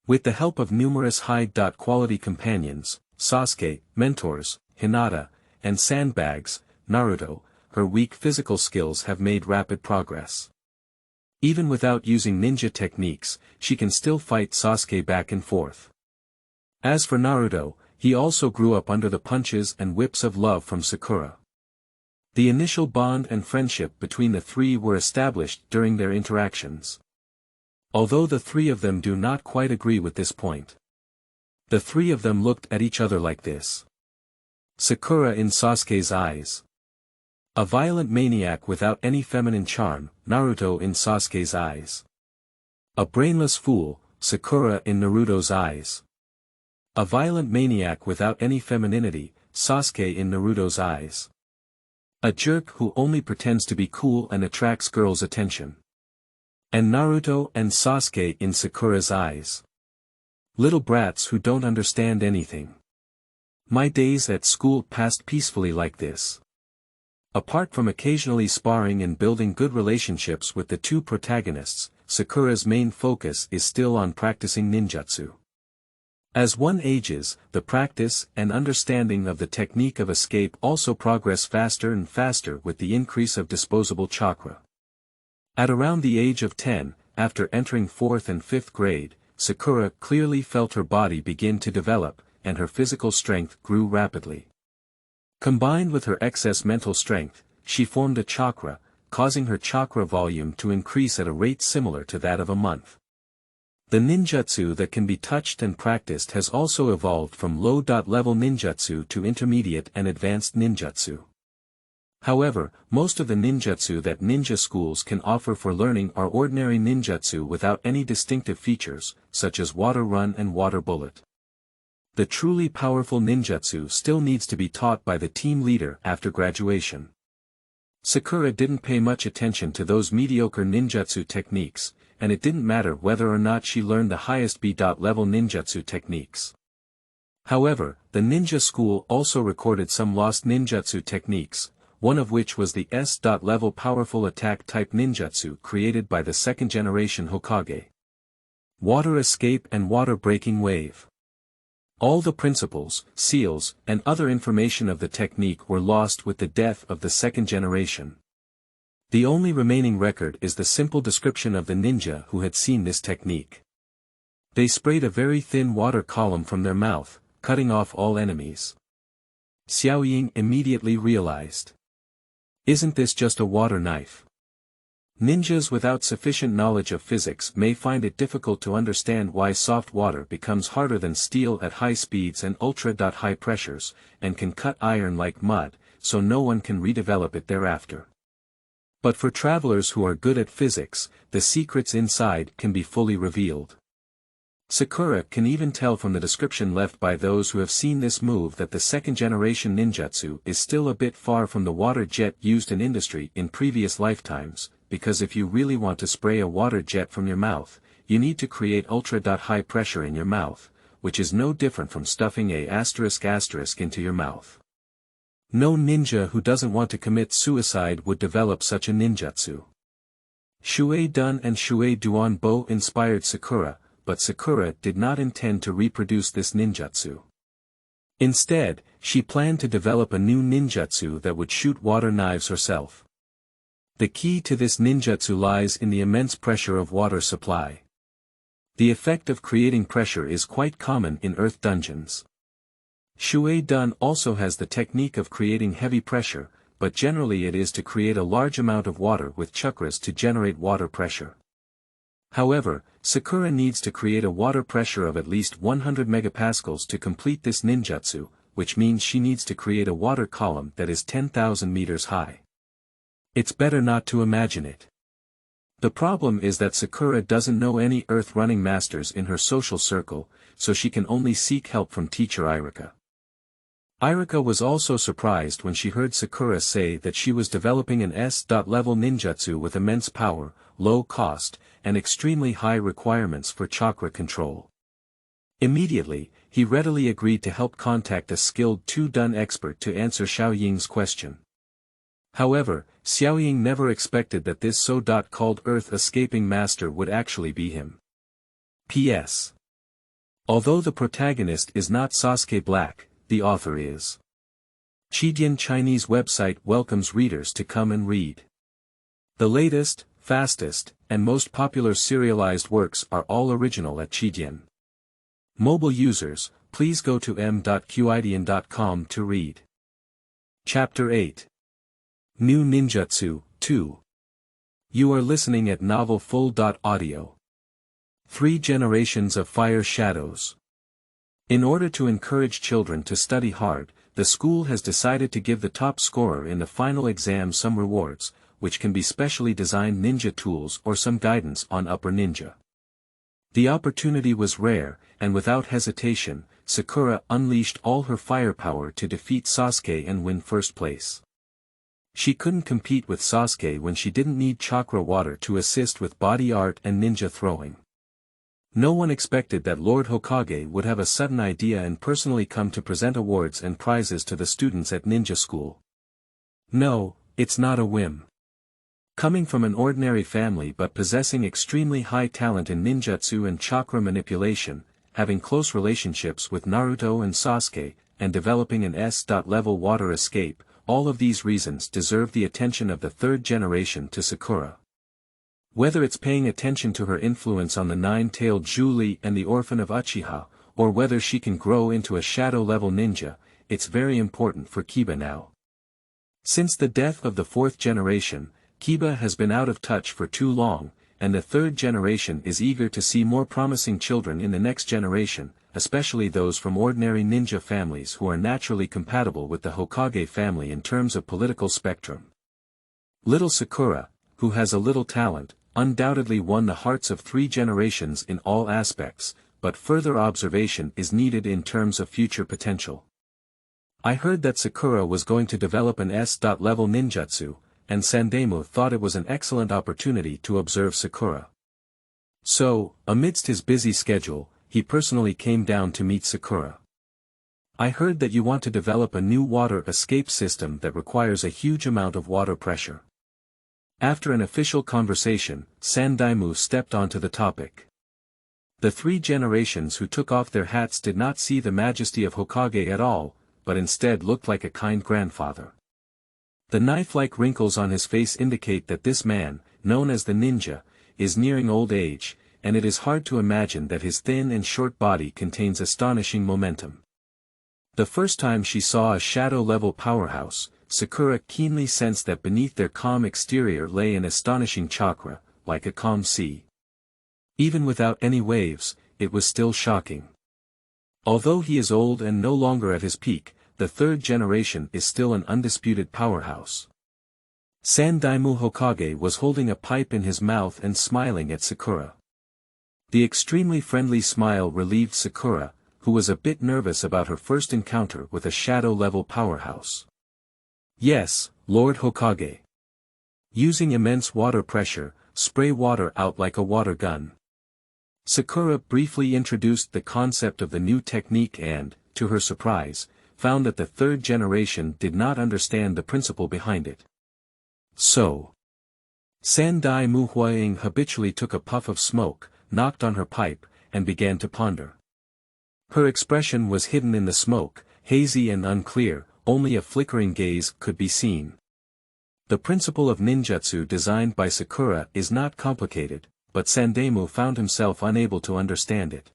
A: With the help of numerous high-quality companions, Sasuke, mentors, Hinata, and sandbags, Naruto, her weak physical skills have made rapid progress. Even without using ninja techniques, she can still fight Sasuke back and forth. As for Naruto, he also grew up under the punches and whips of love from Sakura. The initial bond and friendship between the three were established during their interactions. Although the three of them do not quite agree with this point. The three of them looked at each other like this. Sakura in Sasuke's eyes. A violent maniac without any feminine charm, Naruto in Sasuke's eyes. A brainless fool, Sakura in Naruto's eyes. A violent maniac without any femininity, Sasuke in Naruto's eyes. A jerk who only pretends to be cool and attracts girls' attention. And Naruto and Sasuke in Sakura's eyes. Little brats who don't understand anything. My days at school passed peacefully like this. Apart from occasionally sparring and building good relationships with the two protagonists, Sakura's main focus is still on practicing ninjutsu. As one ages, the practice and understanding of the technique of escape also progress faster and faster with the increase of disposable chakra. At around the age of 10, after entering 4th and 5th grade, Sakura clearly felt her body begin to develop, and her physical strength grew rapidly. Combined with her excess mental strength, she formed a chakra, causing her chakra volume to increase at a rate similar to that of a month. The ninjutsu that can be touched and practiced has also evolved from low-level ninjutsu to intermediate and advanced ninjutsu. However, most of the ninjutsu that ninja schools can offer for learning are ordinary ninjutsu without any distinctive features, such as water run and water bullet. The truly powerful ninjutsu still needs to be taught by the team leader after graduation. Sakura didn't pay much attention to those mediocre ninjutsu techniques, and it didn't matter whether or not she learned the highest B.level ninjutsu techniques. However, the ninja school also recorded some lost ninjutsu techniques, one of which was the S.level powerful attack type ninjutsu created by the second generation Hokage. Water escape and water breaking wave. All the principles, seals, and other information of the technique were lost with the death of the second generation. The only remaining record is the simple description of the ninja who had seen this technique. They sprayed a very thin water column from their mouth, cutting off all enemies. Xiaoying immediately realized. Isn't this just a water knife? Ninjas without sufficient knowledge of physics may find it difficult to understand why soft water becomes harder than steel at high speeds and ultra-high pressures, and can cut iron like mud, so no one can redevelop it thereafter. But for travelers who are good at physics, the secrets inside can be fully revealed. Sakura can even tell from the description left by those who have seen this move that the second-generation ninjutsu is still a bit far from the water jet used in industry in previous lifetimes, because if you really want to spray a water jet from your mouth, you need to create ultra-high pressure in your mouth, which is no different from stuffing a *** into your mouth. No ninja who doesn't want to commit suicide would develop such a ninjutsu. Shuidun and Shuiduan both inspired Sakura, but Sakura did not intend to reproduce this ninjutsu. Instead, she planned to develop a new ninjutsu that would shoot water knives herself. The key to this ninjutsu lies in the immense pressure of water supply. The effect of creating pressure is quite common in earth dungeons. Shuidun also has the technique of creating heavy pressure, but generally it is to create a large amount of water with chakras to generate water pressure. However, Sakura needs to create a water pressure of at least 100 megapascals to complete this ninjutsu, which means she needs to create a water column that is 10,000 meters high. It's better not to imagine it. The problem is that Sakura doesn't know any earth-running masters in her social circle, so she can only seek help from teacher Irika. Irika was also surprised when she heard Sakura say that she was developing an S.level ninjutsu with immense power, low cost, and extremely high requirements for chakra control. Immediately, he readily agreed to help contact a skilled Chudun expert to answer Xiaoying's question. However, Xiaoying never expected that this so-called earth-escaping master would actually be him. P.S. Although the protagonist is not Sasuke Black, the author is. Chijin Chinese website welcomes readers to come and read. The latest, fastest, and most popular serialized works are all original at Chijin. Mobile users, please go to m.qidian.com to read. Chapter 8. New Ninjutsu, 2. You are listening at Novel Full.audio. 3 Generations of Fire Shadows. In order to encourage children to study hard, the school has decided to give the top scorer in the final exam some rewards, which can be specially designed ninja tools or some guidance on Upper Ninja. The opportunity was rare, and without hesitation, Sakura unleashed all her firepower to defeat Sasuke and win first place. She couldn't compete with Sasuke when she didn't need chakra water to assist with body art and ninja throwing. No one expected that Lord Hokage would have a sudden idea and personally come to present awards and prizes to the students at ninja school. No, It's not a whim. Coming from an ordinary family but possessing extremely high talent in ninjutsu and chakra manipulation, having close relationships with Naruto and Sasuke, and developing an S-level water escape, all of these reasons deserve the attention of the third generation to Sakura. Whether it's paying attention to her influence on the nine-tailed Zhuli and the orphan of Uchiha, or whether she can grow into a shadow-level ninja, it's very important for Kiba now. Since the death of the fourth generation, Kiba has been out of touch for too long, and the third generation is eager to see more promising children in the next generation, especially those from ordinary ninja families who are naturally compatible with the Hokage family in terms of political spectrum. Little Sakura, who has a little talent, undoubtedly won the hearts of three generations in all aspects, but further observation is needed in terms of future potential. I heard that Sakura was going to develop an S-level ninjutsu, and Sandemu thought it was an excellent opportunity to observe Sakura. So, amidst his busy schedule, he personally came down to meet Sakura. I heard that you want to develop a new water escape system that requires a huge amount of water pressure. After an official conversation, Sandemu stepped onto the topic. The three generations who took off their hats did not see the majesty of Hokage at all, but instead looked like a kind grandfather. The knife-like wrinkles on his face indicate that this man, known as the ninja, is nearing old age, and it is hard to imagine that his thin and short body contains astonishing momentum. The first time she saw a shadow-level powerhouse, Sakura keenly sensed that beneath their calm exterior lay an astonishing chakra, like a calm sea. Even without any waves, it was still shocking. Although he is old and no longer at his peak, the third generation is still an undisputed powerhouse. Sandemu Hokage was holding a pipe in his mouth and smiling at Sakura. The extremely friendly smile relieved Sakura, who was a bit nervous about her first encounter with a shadow-level powerhouse. Yes, Lord Hokage. Using immense water pressure, spray water out like a water gun. Sakura briefly introduced the concept of the new technique and, to her surprise, found that the third generation did not understand the principle behind it. So, Sandemu Huaying habitually took a puff of smoke, knocked on her pipe, and began to ponder. Her expression was hidden in the smoke, hazy and unclear, only a flickering gaze could be seen. The principle of ninjutsu designed by Sakura is not complicated, but Sandemu found himself unable to understand it.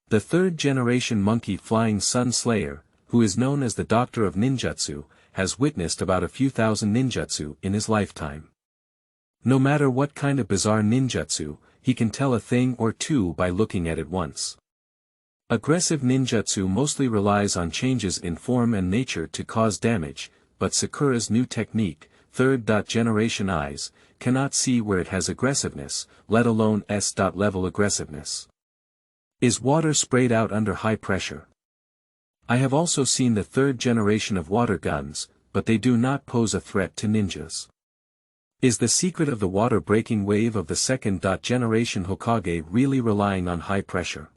A: The third-generation monkey flying sun slayer, who is known as the Doctor of Ninjutsu, has witnessed about a few thousand ninjutsu in his lifetime. No matter what kind of bizarre ninjutsu, he can tell a thing or two by looking at it once. Aggressive ninjutsu mostly relies on changes in form and nature to cause damage, but Sakura's new technique, third-generation eyes, cannot see where it has aggressiveness, let alone S-level aggressiveness. Is water sprayed out under high pressure? I have also seen the third generation of water guns, but they do not pose a threat to ninjas. Is the secret of the water-breaking wave of the second-generation Hokage really relying on high pressure?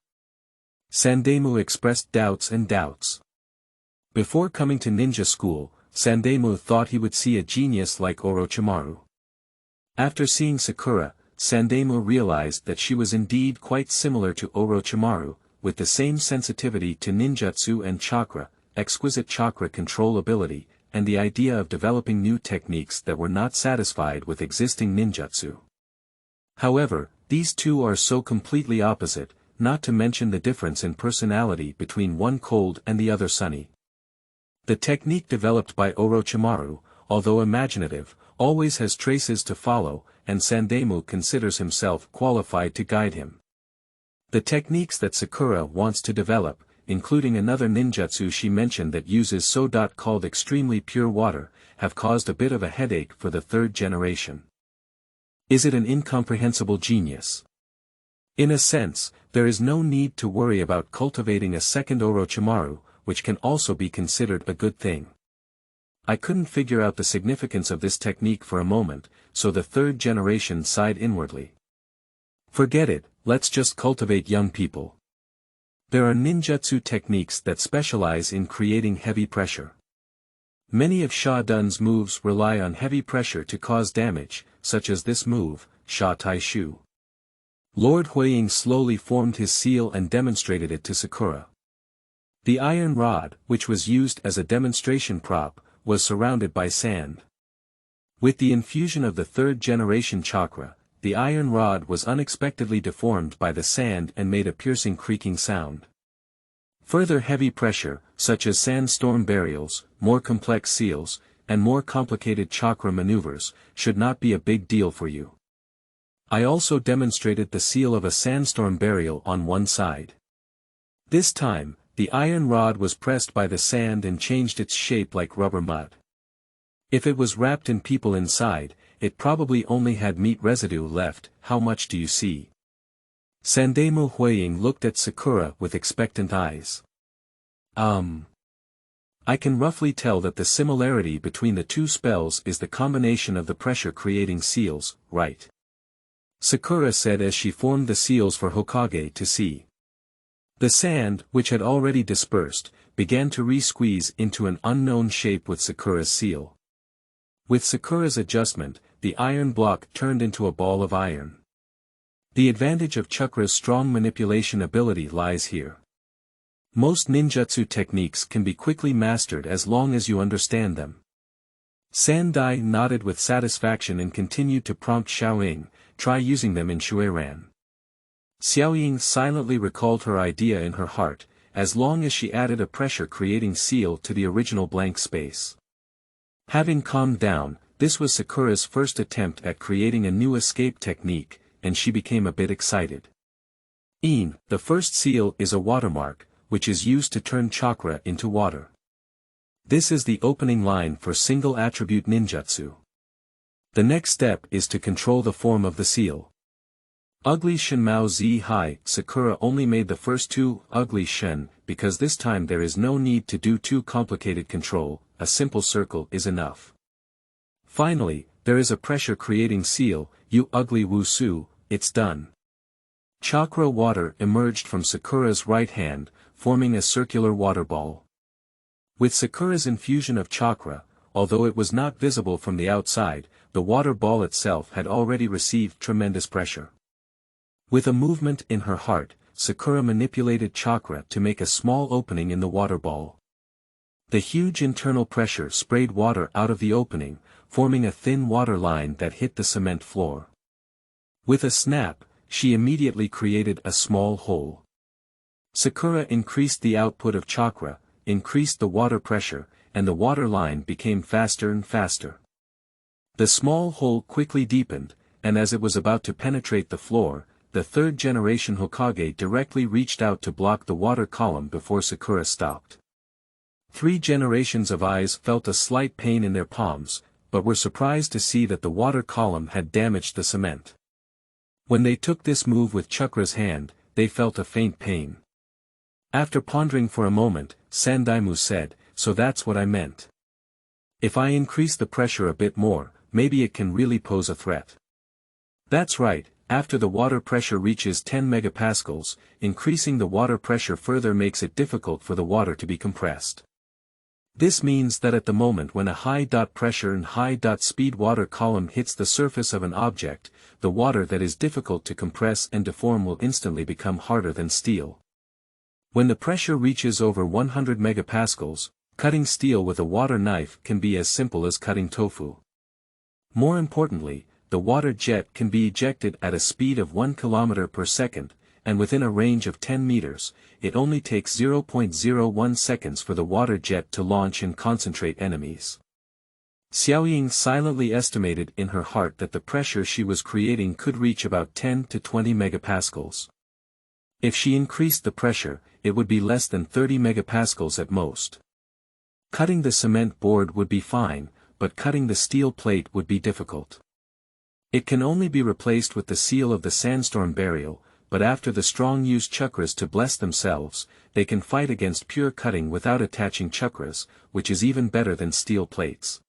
A: Sandemu expressed doubts and doubts. Before coming to ninja school, Sandemu thought he would see a genius like Orochimaru. After seeing Sakura, Sandemu realized that she was indeed quite similar to Orochimaru, with the same sensitivity to ninjutsu and chakra, exquisite chakra control ability, and the idea of developing new techniques that were not satisfied with existing ninjutsu. However, these two are so completely opposite, not to mention the difference in personality between one cold and the other sunny. The technique developed by Orochimaru, although imaginative, always has traces to follow, and Sandemu considers himself qualified to guide him. The techniques that Sakura wants to develop, including another ninjutsu she mentioned that uses so-called extremely pure water, have caused a bit of a headache for the third generation. Is it an incomprehensible genius? In a sense, there is no need to worry about cultivating a second Orochimaru, which can also be considered a good thing. I couldn't figure out the significance of this technique for a moment, so the third generation sighed inwardly. Forget it, let's just cultivate young people. There are ninjutsu techniques that specialize in creating heavy pressure. Many of Shuidun's moves rely on heavy pressure to cause damage, such as this move, Sha Tai Shu. Lord Huiying slowly formed his seal and demonstrated it to Sakura. The iron rod, which was used as a demonstration prop, was surrounded by sand. With the infusion of the third-generation chakra, the iron rod was unexpectedly deformed by the sand and made a piercing creaking sound. Further heavy pressure, such as sandstorm burials, more complex seals, and more complicated chakra maneuvers, should not be a big deal for you. I also demonstrated the seal of a sandstorm burial on one side. This time, the iron rod was pressed by the sand and changed its shape like rubber mud. If it was wrapped in people inside, it probably only had meat residue left. How much do you see? Sandemu Huiying looked at Sakura with expectant eyes. I can roughly tell that the similarity between the two spells is the combination of the pressure-creating seals, right? Sakura said as she formed the seals for Hokage to see. The sand, which had already dispersed, began to re-squeeze into an unknown shape with Sakura's seal. With Sakura's adjustment, the iron block turned into a ball of iron. The advantage of Chakra's strong manipulation ability lies here. Most ninjutsu techniques can be quickly mastered as long as you understand them. Sandai nodded with satisfaction and continued to prompt Xiaoying, try using them in Shuiran. Xiaoying silently recalled her idea in her heart, as long as she added a pressure-creating seal to the original blank space. Having calmed down, this was Sakura's first attempt at creating a new escape technique, and she became a bit excited. The first seal is a watermark, which is used to turn chakra into water. This is the opening line for single-attribute ninjutsu. The next step is to control the form of the seal. Ugly Shen Mao Zi Hai. Sakura only made the first two ugly Shen, because this time there is no need to do too complicated control, a simple circle is enough. Finally, there is a pressure-creating seal, you ugly Wu Su, it's done. Chakra water emerged from Sakura's right hand, forming a circular water ball. With Sakura's infusion of chakra, although it was not visible from the outside, the water ball itself had already received tremendous pressure. With a movement in her heart, Sakura manipulated chakra to make a small opening in the water ball. The huge internal pressure sprayed water out of the opening, forming a thin water line that hit the cement floor. With a snap, she immediately created a small hole. Sakura increased the output of chakra, increased the water pressure, and the water line became faster and faster. The small hole quickly deepened, and as it was about to penetrate the floor, the third-generation Hokage directly reached out to block the water column before Sakura stopped. 3 generations of eyes felt a slight pain in their palms, but were surprised to see that the water column had damaged the cement. When they took this move with Chakra's hand, they felt a faint pain. After pondering for a moment, Sandaimu said, so that's what I meant. If I increase the pressure a bit more, maybe it can really pose a threat. That's right, after the water pressure reaches 10 megapascals, increasing the water pressure further makes it difficult for the water to be compressed. This means that at the moment when a high pressure and high speed water column hits the surface of an object, the water that is difficult to compress and deform will instantly become harder than steel. When the pressure reaches over 100 megapascals, cutting steel with a water knife can be as simple as cutting tofu. More importantly, the water jet can be ejected at a speed of 1 km per second, and within a range of 10 meters, it only takes 0.01 seconds for the water jet to launch and concentrate enemies. Xiaoying silently estimated in her heart that the pressure she was creating could reach about 10 to 20 megapascals. If she increased the pressure, it would be less than 30 megapascals at most. Cutting the cement board would be fine, but cutting the steel plate would be difficult. It can only be replaced with the seal of the sandstorm burial, but after the strong use chakras to bless themselves, they can fight against pure cutting without attaching chakras, which is even better than steel plates.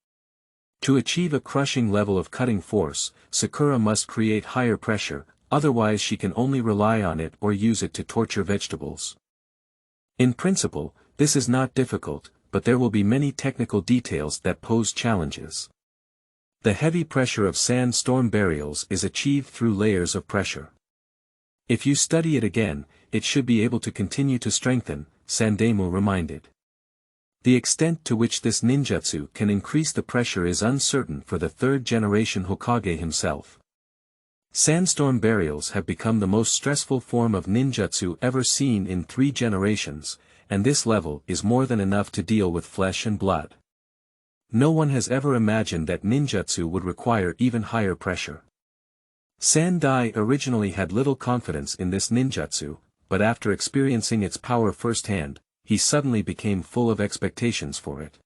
A: To achieve a crushing level of cutting force, Sakura must create higher pressure, otherwise she can only rely on it or use it to torture vegetables. In principle, this is not difficult, but there will be many technical details that pose challenges. The heavy pressure of sandstorm burials is achieved through layers of pressure. If you study it again, it should be able to continue to strengthen, Sandemu reminded. The extent to which this ninjutsu can increase the pressure is uncertain for the third-generation Hokage himself. Sandstorm burials have become the most stressful form of ninjutsu ever seen in 3 generations, and this level is more than enough to deal with flesh and blood. No one has ever imagined that ninjutsu would require even higher pressure. Sandai originally had little confidence in this ninjutsu, but after experiencing its power firsthand, he suddenly became full of expectations for it.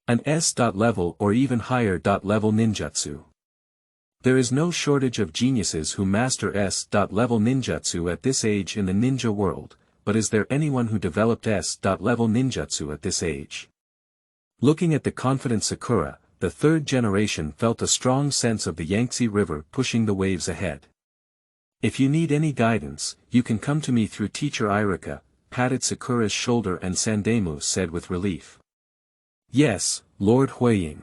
A: An S-level or even higher level ninjutsu. There is no shortage of geniuses who master S-level ninjutsu at this age in the ninja world, but is there anyone who developed S-level ninjutsu at this age? Looking at the confident Sakura, the third generation felt a strong sense of the Yangtze River pushing the waves ahead. If you need any guidance, you can come to me through Teacher Irika, patted Sakura's shoulder, and Sandemu said with relief. Yes, Lord Huiying.